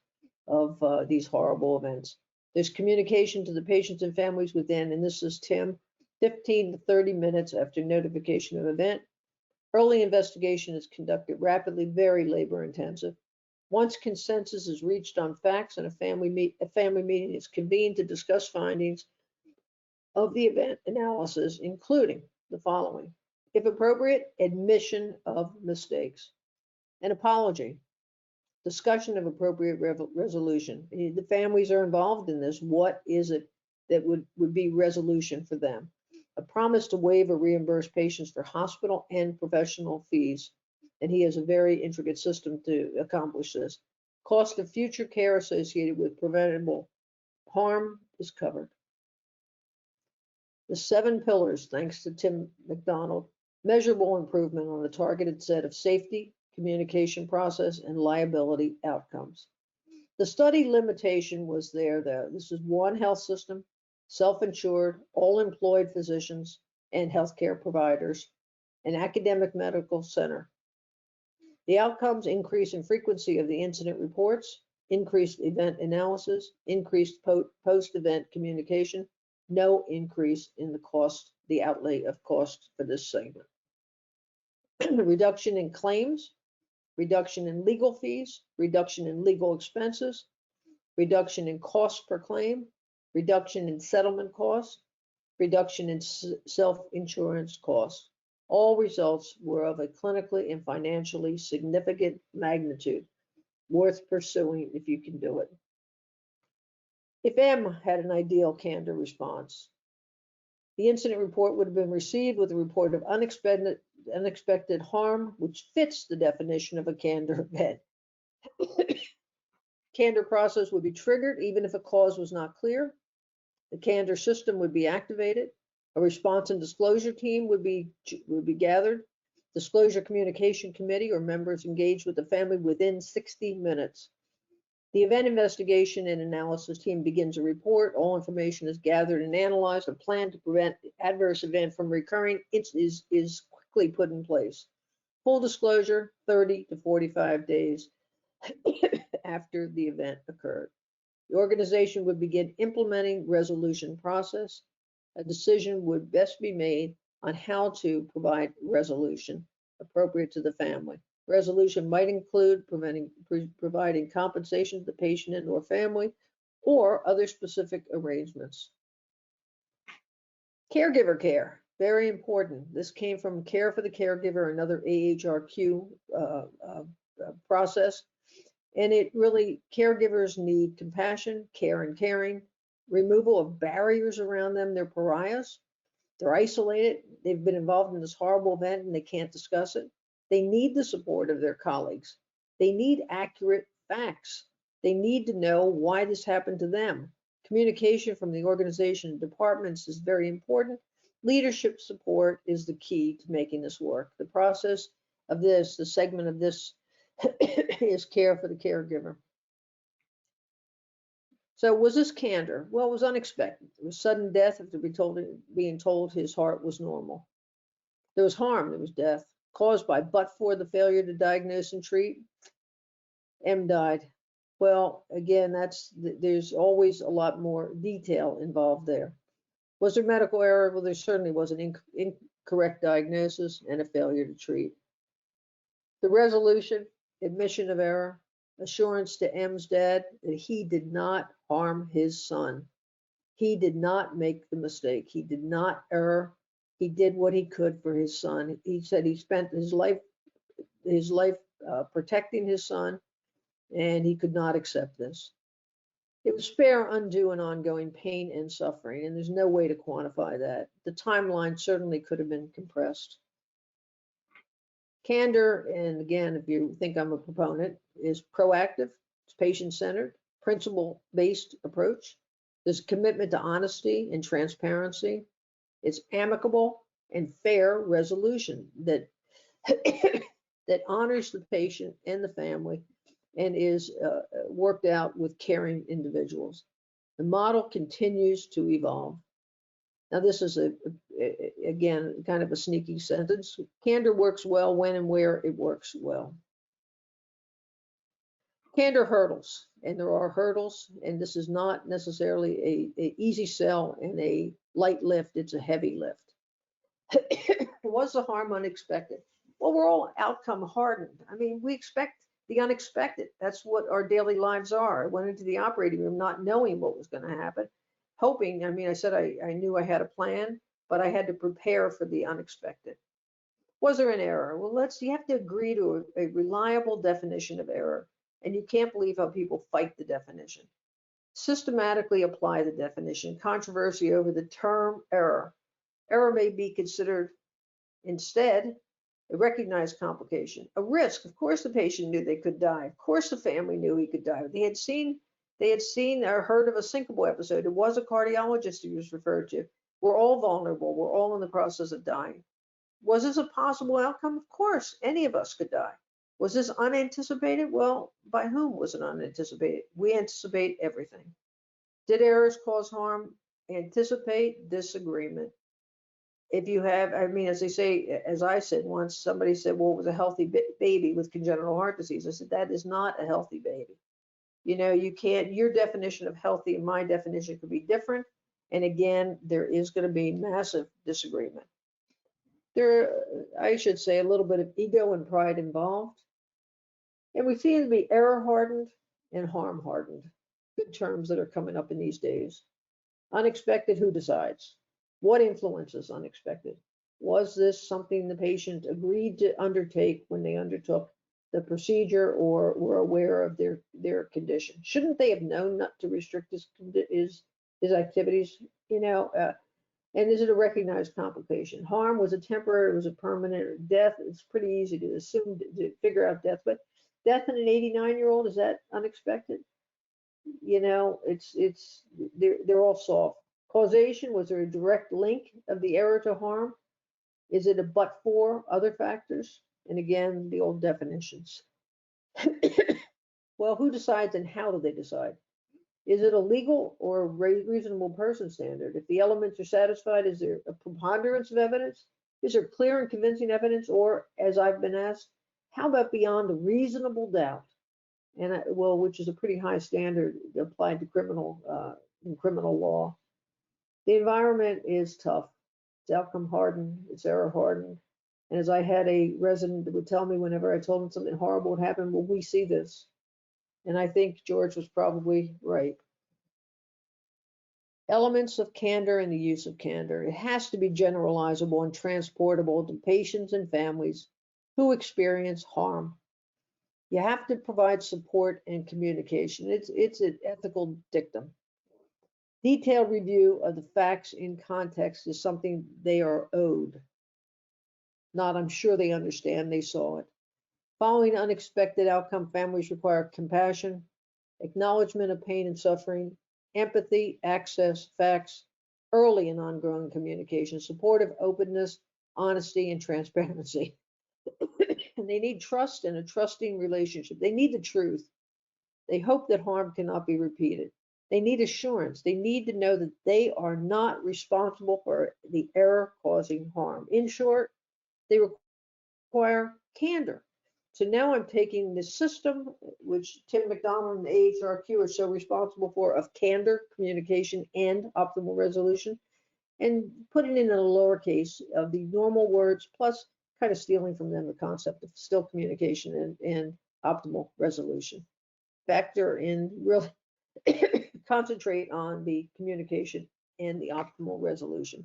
of these horrible events. There's communication to the patients and families within, and this is Tim, 15 to 30 minutes after notification of event. Early investigation is conducted rapidly, very labor intensive. Once consensus is reached on facts and a family meeting is convened to discuss findings of the event analysis, including the following. If appropriate, admission of mistakes, an apology, discussion of appropriate resolution. The families are involved in this. What is it that would be resolution for them? A promise to waive or reimburse patients for hospital and professional fees. And he has a very intricate system to accomplish this. Cost of future care associated with preventable harm is covered. The 7 pillars, thanks to Tim McDonald, measurable improvement on the targeted set of safety, communication process, and liability outcomes. The study limitation was there, though. This is one health system, self-insured, all employed physicians and healthcare providers, an academic medical center. The outcomes increase in frequency of the incident reports, increased event analysis, increased post-event communication, no increase in the cost, the outlay of cost for this segment. Reduction in claims, reduction in legal fees, reduction in legal expenses, reduction in cost per claim, reduction in settlement costs, reduction in self-insurance costs. All results were of a clinically and financially significant magnitude, worth pursuing if you can do it. If M had an ideal Candor response, the incident report would have been received with a report of unexpected harm, which fits the definition of a Candor event. Candor process would be triggered even if a cause was not clear. The Candor system would be activated. A response and disclosure team would be gathered. Disclosure communication committee or members engaged with the family within 60 minutes. The event investigation and analysis team begins a report. All information is gathered and analyzed. A plan to prevent adverse event from recurring is quickly put in place. Full disclosure, 30 to 45 days after the event occurred. The organization would begin implementing resolution process. A decision would best be made on how to provide resolution appropriate to the family. Resolution might include providing compensation to the patient and or family or other specific arrangements. Caregiver care, very important. This came from Care for the Caregiver, another AHRQ process. And it really, caregivers need compassion, care and caring, removal of barriers around them. They're pariahs. They're isolated. They've been involved in this horrible event and they can't discuss it. They need the support of their colleagues. They need accurate facts. They need to know why this happened to them. Communication from the organization and departments is very important. Leadership support is the key to making this work. The process of this, the segment of this is care for the caregiver. So was this Candor? Well, it was unexpected. It was sudden death after being told his heart was normal. There was harm, there was death, caused by but for the failure to diagnose and treat. M died. Well, again, there's always a lot more detail involved there. Was there medical error? Well, there certainly was an incorrect diagnosis and a failure to treat. The resolution, admission of error, assurance to M's dad that he did not harm his son. He did not make the mistake. He did not err. He did what he could for his son. He said he spent his life protecting his son, and he could not accept this. It would spare undue and ongoing pain and suffering, and there's no way to quantify that. The timeline certainly could have been compressed. Candor, and again, if you think I'm a proponent, is proactive, it's patient-centered, principle-based approach. There's a commitment to honesty and transparency. It's amicable and fair resolution that that honors the patient and the family and is worked out with caring individuals. The model continues to evolve. Now, this is, again, kind of a sneaky sentence. Candor works well when and where it works well. Candor hurdles, and there are hurdles, and this is not necessarily a easy sell and a light lift, it's a heavy lift. Was the harm unexpected? Well, we're all outcome hardened. I mean, we expect the unexpected. That's what our daily lives are. I went into the operating room not knowing what was going to happen, hoping. I mean, I said I knew I had a plan, but I had to prepare for the unexpected. Was there an error? Well, you have to agree to a reliable definition of error, and you can't believe how people fight the definition. Systematically apply the definition. Controversy over the term error. Error may be considered instead a recognized complication, a risk. Of course, the patient knew they could die. Of course, the family knew he could die. They had seen or heard of a syncopal episode. It was a cardiologist he was referred to. We're all vulnerable. We're all in the process of dying. Was this a possible outcome? Of course, any of us could die. Was this unanticipated? Well, by whom was it unanticipated? We anticipate everything. Did errors cause harm? Anticipate disagreement. If you have, I mean, as they say, as I said once, somebody said, well, it was a healthy baby with congenital heart disease. I said, that is not a healthy baby. You know, you can't, your definition of healthy and my definition could be different. And again, there is going to be massive disagreement. I should say, a little bit of ego and pride involved. And we seem to be error hardened and harm hardened. Good terms that are coming up in these days. Unexpected, who decides? What influences unexpected? Was this something the patient agreed to undertake when they undertook the procedure or were aware of their condition? Shouldn't they have known not to restrict his activities? You know, and is it a recognized complication? Harm, was it temporary, was it permanent? Death, it's pretty easy to assume, to figure out death, but death in an 89-year-old, is that unexpected? You know, they're all soft. Causation, was there a direct link of the error to harm? Is it a but for other factors? And again, the old definitions. Well, who decides and how do they decide? Is it a legal or a reasonable person standard? If the elements are satisfied, is there a preponderance of evidence? Is there clear and convincing evidence? Or, as I've been asked, how about beyond a reasonable doubt? And which is a pretty high standard applied to in criminal law. The environment is tough. It's outcome hardened. It's error hardened. And as I had a resident that would tell me whenever I told him something horrible would happen, well, we see this. And I think George was probably right. Elements of candor and the use of candor. It has to be generalizable and transportable to patients and families who experience harm. You have to provide support and communication. It's an ethical dictum. Detailed review of the facts in context is something they are owed. Not, I'm sure they understand, they saw it. Following unexpected outcome, families require compassion, acknowledgement of pain and suffering, empathy, access, facts, early and ongoing communication, supportive openness, honesty, and transparency. And they need trust and a trusting relationship. They need the truth. They hope that harm cannot be repeated. They need assurance. They need to know that they are not responsible for the error causing harm. In short, they require candor. So now I'm taking the system, which Tim McDonald and the AHRQ are so responsible for, of candor, communication, and optimal resolution, and putting in a lowercase of the normal words, plus kind of stealing from them the concept of still communication and optimal resolution. Factor in, really concentrate on the communication and the optimal resolution.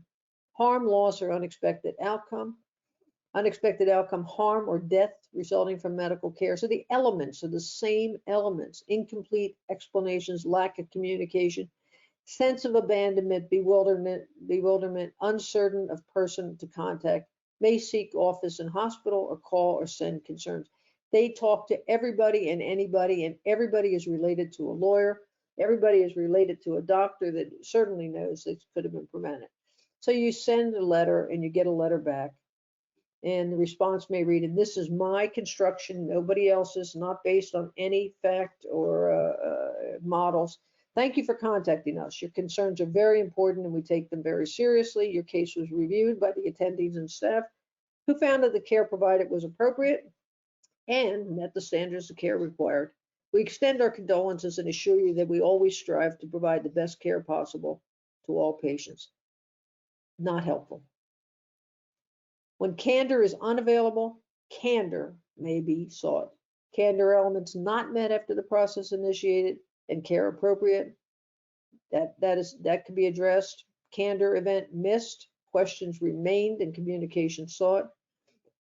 Harm, loss, or unexpected outcome. Unexpected outcome, harm or death resulting from medical care. So the elements are the same elements: incomplete explanations, lack of communication, sense of abandonment, bewilderment, uncertain of person to contact, may seek office and hospital or call or send concerns. They talk to everybody and anybody, and everybody is related to a lawyer. Everybody is related to a doctor that certainly knows this could have been prevented. So you send a letter and you get a letter back. And the response may read, and this is my construction, nobody else's, not based on any fact or models. Thank you for contacting us. Your concerns are very important and we take them very seriously. Your case was reviewed by the attendees and staff who found that the care provided was appropriate and met the standards of care required. We extend our condolences and assure you that we always strive to provide the best care possible to all patients. Not helpful. When candor is unavailable, Candor may be sought. Candor elements not met after the process initiated and care appropriate. That could be addressed. Candor event missed, questions remained, and communication sought.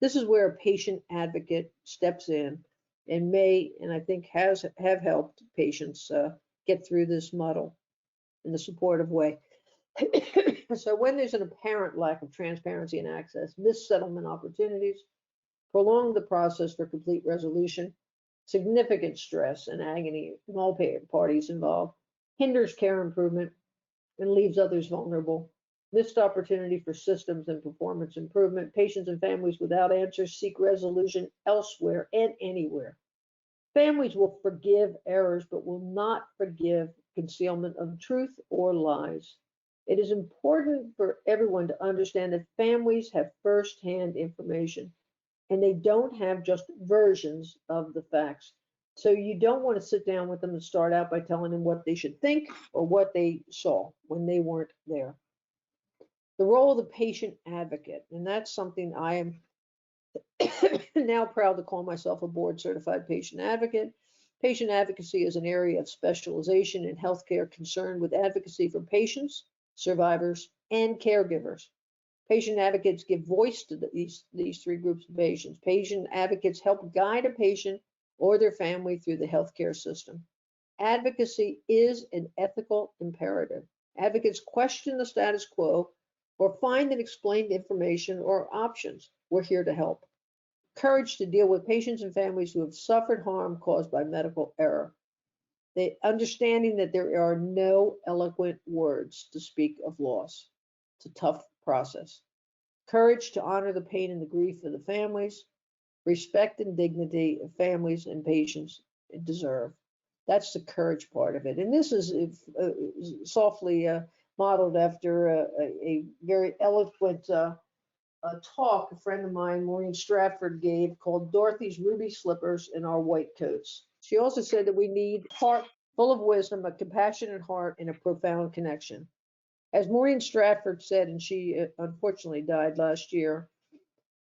This is where a patient advocate steps in and may, and I think have helped patients get through this muddle in a supportive way. So when there's an apparent lack of transparency and access, missed settlement opportunities, prolong the process for complete resolution, significant stress and agony in all parties involved, hinders care improvement, and leaves others vulnerable. Missed opportunity for systems and performance improvement. Patients and families without answers seek resolution elsewhere and anywhere. Families will forgive errors, but will not forgive concealment of truth or lies. It is important for everyone to understand that families have firsthand information and they don't have just versions of the facts. So you don't want to sit down with them and start out by telling them what they should think or what they saw when they weren't there. The role of the patient advocate, and that's something I am now proud to call myself a board certified patient advocate. Patient advocacy is an area of specialization in healthcare concerned with advocacy for patients, survivors, and caregivers. Patient advocates give voice to these three groups of patients. Patient advocates help guide a patient or their family through the healthcare system. Advocacy is an ethical imperative. Advocates question the status quo or find and explain information or options. We're here to help. Courage to deal with patients and families who have suffered harm caused by medical error. The understanding that there are no eloquent words to speak of loss. It's a tough process. Courage to honor the pain and the grief of the families. Respect and dignity of families and patients deserve. That's the courage part of it. And this is softly modeled after a very eloquent talk a friend of mine, Maureen Stratford, gave called Dorothy's Ruby Slippers and Our White Coats. She also said that we need a heart full of wisdom, a compassionate heart, and a profound connection. As Maureen Stratford said, and she unfortunately died last year,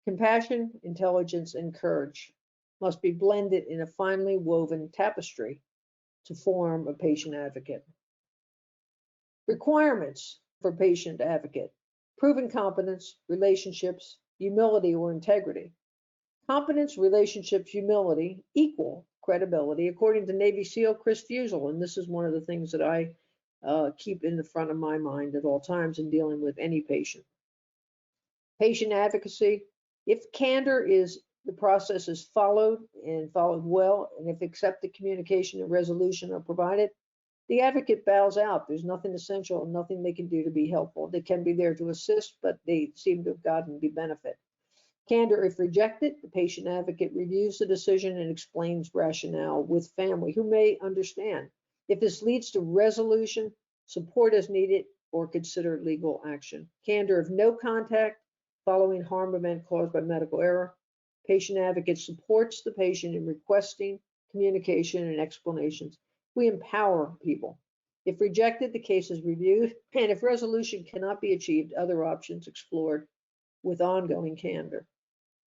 compassion, intelligence, and courage must be blended in a finely woven tapestry to form a patient advocate. Requirements for patient advocate: proven competence, relationships, humility or integrity. Competence, relationships, humility equal credibility, according to Navy SEAL Chris Fusel. And this is one of the things that I keep in the front of my mind at all times in dealing with any patient. Patient advocacy: if candor is the process is followed and followed well, and if accepted communication and resolution are provided, the advocate bows out. There's nothing essential and nothing they can do to be helpful. They can be there to assist, but they seem to have gotten the benefit. Candor, if rejected, the patient advocate reviews the decision and explains rationale with family who may understand. If this leads to resolution, support as needed, or consider legal action. Candor, if no contact following harm event caused by medical error, patient advocate supports the patient in requesting communication and explanations. We empower people. If rejected, the case is reviewed, and if resolution cannot be achieved, other options explored with ongoing candor.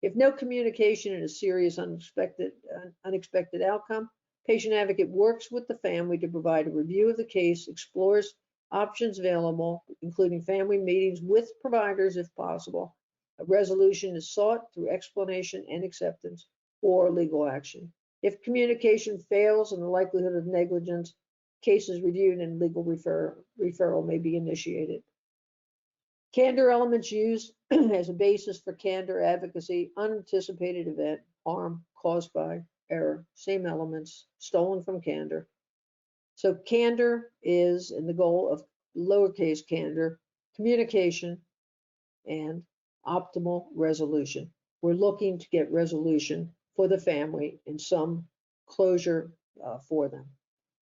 If no communication and a serious unexpected outcome, patient advocate works with the family to provide a review of the case, explores options available, including family meetings with providers if possible. A resolution is sought through explanation and acceptance or legal action. If communication fails and the likelihood of negligence, case is reviewed and legal referral may be initiated. Candor elements used as a basis for candor advocacy: unanticipated event, harm caused by error, same elements, stolen from candor. So candor is, in the goal of lowercase candor, communication and optimal resolution. We're looking to get resolution for the family and some closure for them.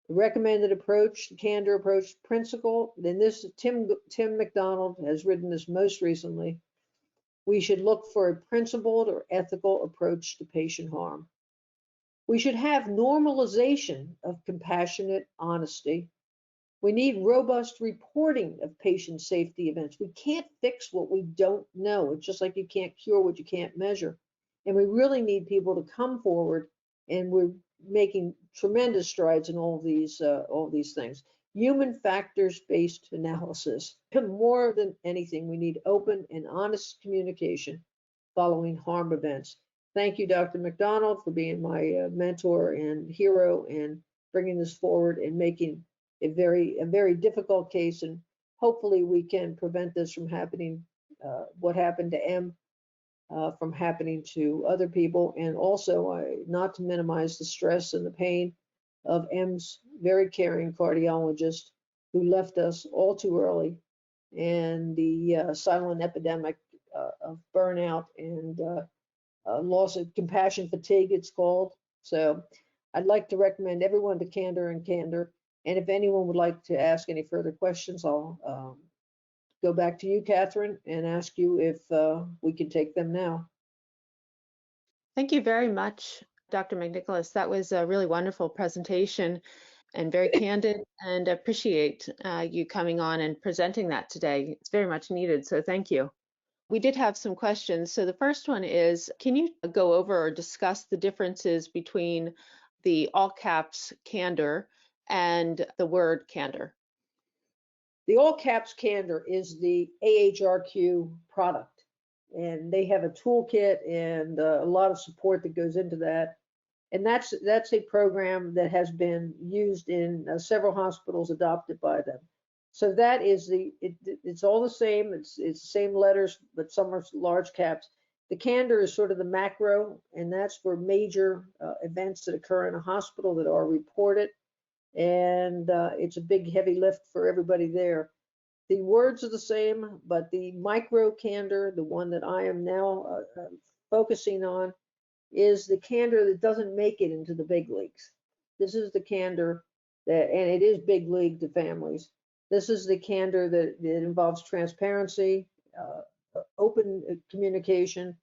The recommended approach, the candor approach principle, then this Tim McDonald has written this most recently. We should look for a principled or ethical approach to patient harm. We should have normalization of compassionate honesty. We need robust reporting of patient safety events. We can't fix what we don't know. It's just like you can't cure what you can't measure. And we really need people to come forward, and we're making tremendous strides in all these things. Human factors-based analysis. More than anything, we need open and honest communication following harm events. Thank you, Dr. McDonald, for being my mentor and hero and bringing this forward and making a very difficult case. And hopefully we can prevent this from happening, what happened to M, from happening to other people. And also, not to minimize the stress and the pain of M's very caring cardiologist who left us all too early, and the silent epidemic of burnout and loss of compassion fatigue, it's called. So I'd like to recommend everyone to Candor and Candor. And if anyone would like to ask any further questions, I'll go back to you, Catherine, and ask you if we can take them now. Thank you very much, Dr. McNicholas. That was a really wonderful presentation and very candid, and appreciate you coming on and presenting that today. It's very much needed, so thank you. We did have some questions. So the first one is, can you go over or discuss the differences between the all caps Candor and the word Candor? The all caps Candor is the AHRQ product, and they have a toolkit and a lot of support that goes into that. And that's a program that has been used in several hospitals adopted by them. So that is it's all the same. It's the same letters, but some are large caps. The Candor is sort of the macro, and that's for major events that occur in a hospital that are reported. And it's a big heavy lift for everybody there. The words are the same, but the micro Candor, the one that I am now focusing on, is the Candor that doesn't make it into the big leagues. This is the Candor that, and it is big league to families. This is the Candor that involves transparency, open communication,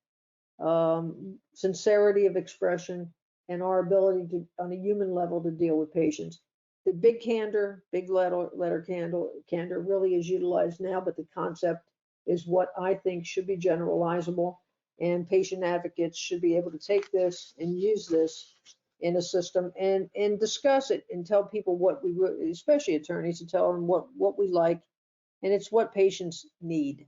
sincerity of expression, and our ability to, on a human level, to deal with patients. The big Candor, big letter Candor really is utilized now, but the concept is what I think should be generalizable, and patient advocates should be able to take this and use this in a system and discuss it and tell people what we, especially attorneys, to tell them what we like, and it's what patients need.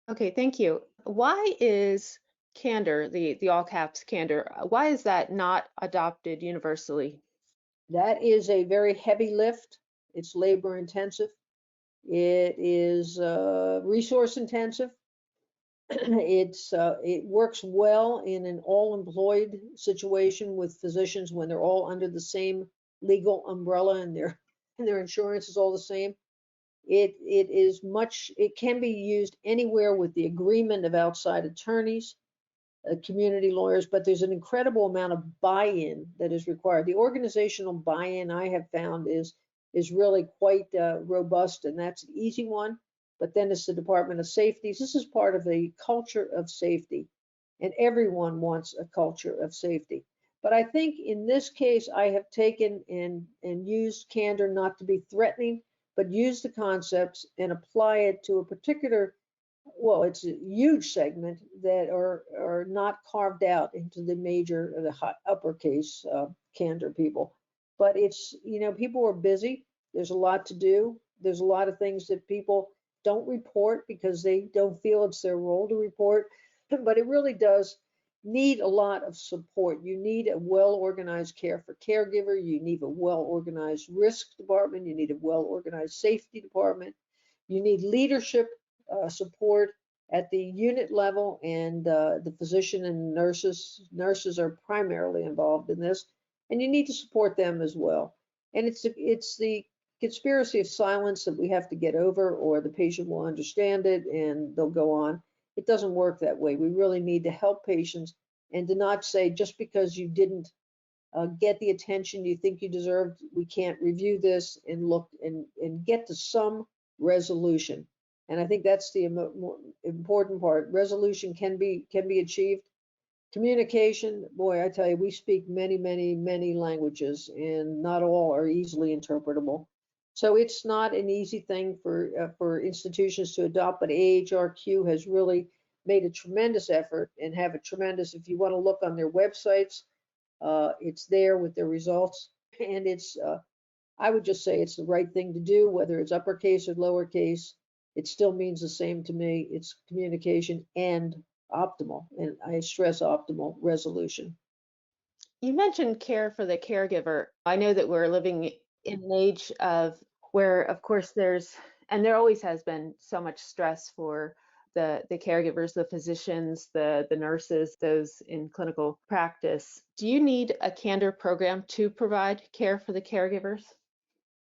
Okay, thank you. Why is Candor, the all caps Candor, why is that not adopted universally? That is a very heavy lift. It's labor intensive. It is resource intensive. It works well in an all-employed situation with physicians when they're all under the same legal umbrella and their insurance is all the same. It can be used anywhere with the agreement of outside attorneys, community lawyers, but there's an incredible amount of buy-in that is required. The organizational buy-in I have found is really quite robust, and that's an easy one. But then it's the Department of Safety. This is part of a culture of safety, and everyone wants a culture of safety. But I think in this case, I have taken and used Candor not to be threatening, but use the concepts and apply it to a particular, well, it's a huge segment that are not carved out into the major or the uppercase Candor people. But it's, people are busy. There's a lot to do. There's a lot of things that people don't report because they don't feel it's their role to report, but it really does need a lot of support. You need a well-organized care for caregiver. You need a well-organized risk department. You need a well-organized safety department. You need leadership support at the unit level, and the physician and nurses. Nurses are primarily involved in this, and you need to support them as well. And it's the conspiracy of silence that we have to get over, or the patient will understand it and they'll go on. It doesn't work that way. We really need to help patients and to not say, just because you didn't get the attention you think you deserved, we can't review this and look and get to some resolution. And I think that's the important part. Resolution can be achieved. Communication, boy, I tell you, we speak many, many, many languages, and not all are easily interpretable. So it's not an easy thing for institutions to adopt, but AHRQ has really made a tremendous effort and have a tremendous, if you want to look on their websites, it's there with their results. And it's, I would just say it's the right thing to do, whether it's uppercase or lowercase. It still means the same to me. It's communication and optimal, and I stress optimal resolution. You mentioned care for the caregiver. I know that we're living in an age of where, of course, and there always has been so much stress for the caregivers, the physicians, the nurses, those in clinical practice. Do you need a Candor program to provide care for the caregivers?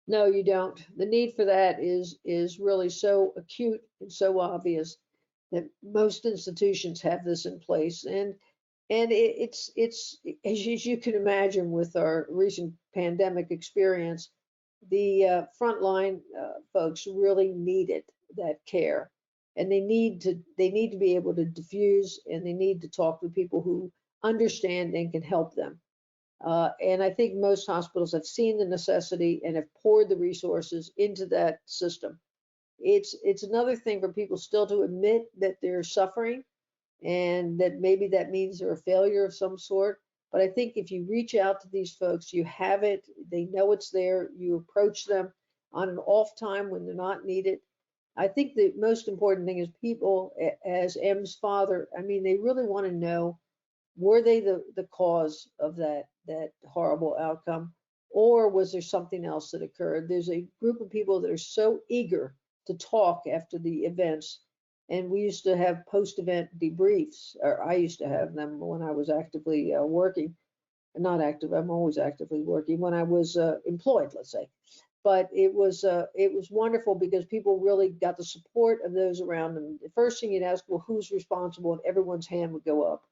No, you don't. The need for that is really so acute and so obvious that most institutions have this in place. And it's as you can imagine with our recent pandemic experience, the frontline folks really needed that care, and they need to be able to diffuse, and they need to talk to people who understand and can help them. And I think most hospitals have seen the necessity and have poured the resources into that system. It's another thing for people still to admit that they're suffering and that maybe that means they're a failure of some sort. But I think if you reach out to these folks, you have it, they know it's there, you approach them on an off time when they're not needed. I think the most important thing is people, as M's father, I mean, they really want to know, were they the cause of that horrible outcome, or was there something else that occurred? There's a group of people that are so eager to talk after the events, and we used to have post-event debriefs, or I used to have them when I was actively working. Not active, I'm always actively working, when I was employed, let's say. But it was wonderful because people really got the support of those around them. The first thing you'd ask, well, who's responsible? And everyone's hand would go up.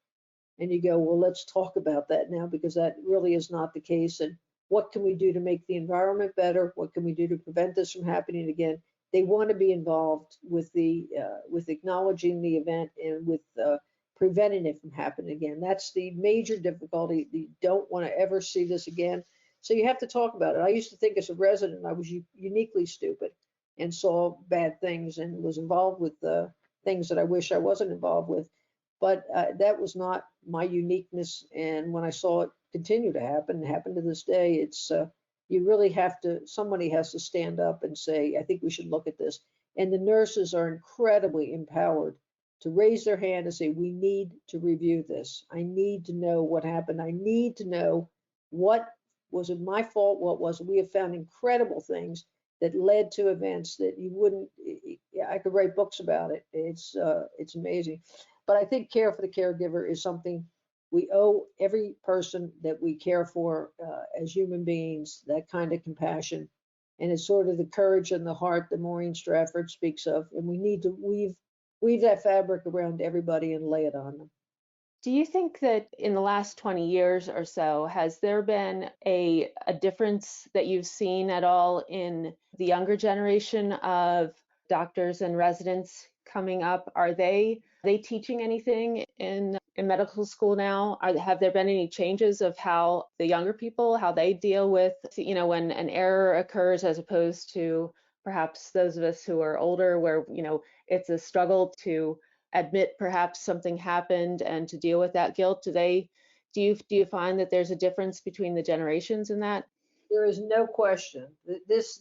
And you go, well, let's talk about that now, because that really is not the case. And what can we do to make the environment better? What can we do to prevent this from happening again? They want to be involved with with acknowledging the event and with preventing it from happening again. That's the major difficulty. You don't want to ever see this again. So you have to talk about it. I used to think as a resident I was uniquely stupid and saw bad things and was involved with things that I wish I wasn't involved with. But that was not my uniqueness. And when I saw it continue to happen to this day, it's you really have to, somebody has to stand up and say, I think we should look at this. And the nurses are incredibly empowered to raise their hand and say, we need to review this. I need to know what happened. I need to know, what was it my fault? What was it? We have found incredible things that led to events that you wouldn't, I could write books about it. It's amazing. But I think care for the caregiver is something we owe every person that we care for as human beings, that kind of compassion. And it's sort of the courage and the heart that Maureen Stratford speaks of. And we need to weave that fabric around everybody and lay it on them. Do you think that in the last 20 years or so, has there been a difference that you've seen at all in the younger generation of doctors and residents coming up? Are they teaching anything in medical school now? Have there been any changes of how the younger people, how they deal with, when an error occurs, as opposed to perhaps those of us who are older, where, it's a struggle to admit perhaps something happened and to deal with that guilt? Do you find that there's a difference between the generations in that? There is no question. This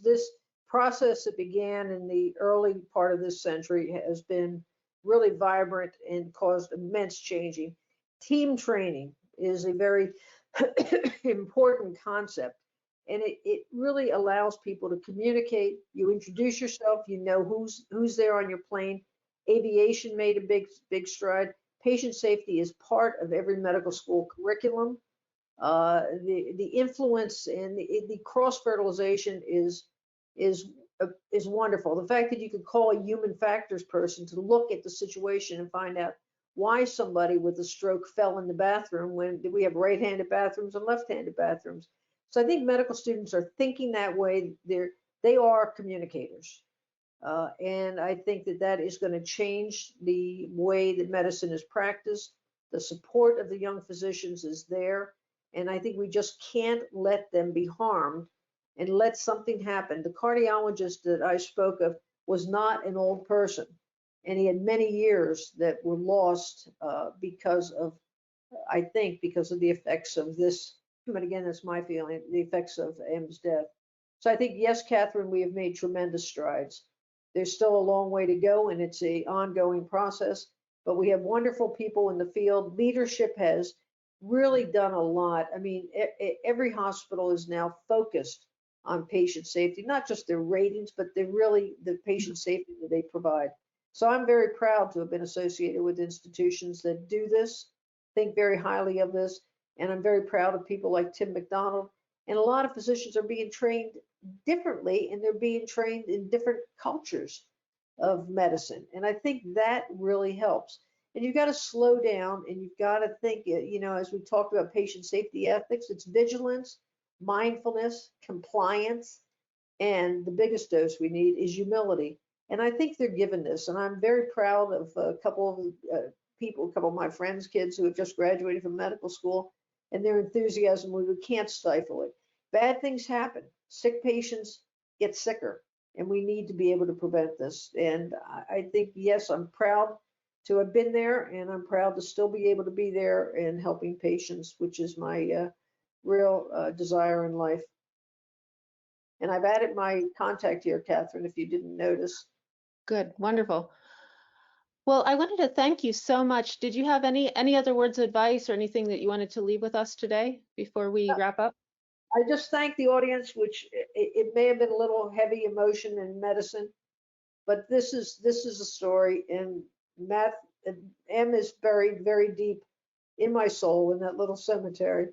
process that began in the early part of this century has been really vibrant and caused immense changing. Team training is a very important concept, and it really allows people to communicate. You introduce yourself, you know who's there on your plane. Aviation made a big stride. Patient safety is part of every medical school curriculum. The influence and the cross fertilization is wonderful. The fact that you could call a human factors person to look at the situation and find out why somebody with a stroke fell in the bathroom, when we have right-handed bathrooms and left-handed bathrooms. So I think medical students are thinking that way. They are communicators. And I think that is going to change the way that medicine is practiced. The support of the young physicians is there. And I think we just can't let them be harmed and let something happen. The cardiologist that I spoke of was not an old person. And he had many years that were lost because of, I think, because of the effects of this. But again, that's my feeling, the effects of M's death. So I think, yes, Catherine, we have made tremendous strides. There's still a long way to go, and it's an ongoing process, but we have wonderful people in the field. Leadership has really done a lot. I mean, every hospital is now focused on patient safety, not just their ratings, but they're really the patient safety that they provide. So I'm very proud to have been associated with institutions that do this, think very highly of this, and I'm very proud of people like Tim McDonald. And a lot of physicians are being trained differently, and they're being trained in different cultures of medicine. And I think that really helps. And you've got to slow down, and you've got to think, as we talked about patient safety ethics, it's vigilance, mindfulness, compliance, and the biggest dose we need is humility. And I think they're given this. And I'm very proud of a couple of people, a couple of my friends' kids who have just graduated from medical school, and their enthusiasm, we can't stifle it. Bad things happen. Sick patients get sicker, and we need to be able to prevent this. And I think, yes, I'm proud to have been there, and I'm proud to still be able to be there and helping patients, which is my real desire in life. And I've added my contact here, Catherine, if you didn't notice. Good, wonderful. Well, I wanted to thank you so much. Did you have any other words of advice or anything that you wanted to leave with us today before we wrap up? I just thank the audience, which it may have been a little heavy emotion in medicine, but this is a story, and M is buried very deep in my soul in that little cemetery,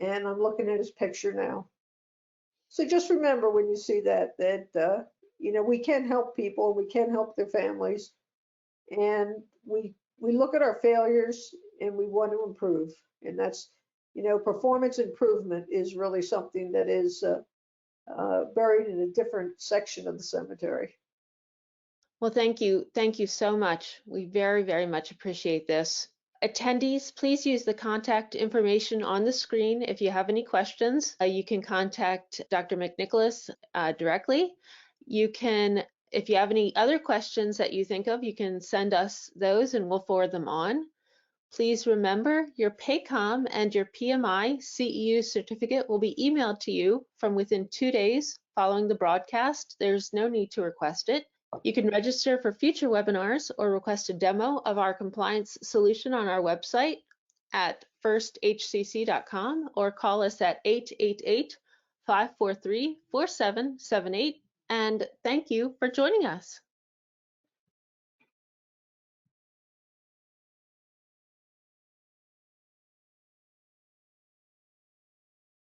and I'm looking at his picture now. So just remember when you see that we can help people, we can help their families, and we look at our failures and we want to improve, and that's performance improvement is really something that is buried in a different section of the cemetery. Well, thank you so much. We very, very much appreciate this. Attendees, please use the contact information on the screen. If you have any questions, you can contact Dr. McNicholas directly. You can, if you have any other questions that you think of, you can send us those and we'll forward them on. Please remember your PACOM and your PMI CEU certificate will be emailed to you from within 2 days following the broadcast. There's no need to request it. You can register for future webinars or request a demo of our compliance solution on our website at firsthcc.com or call us at 888-543-4778. And thank you for joining us.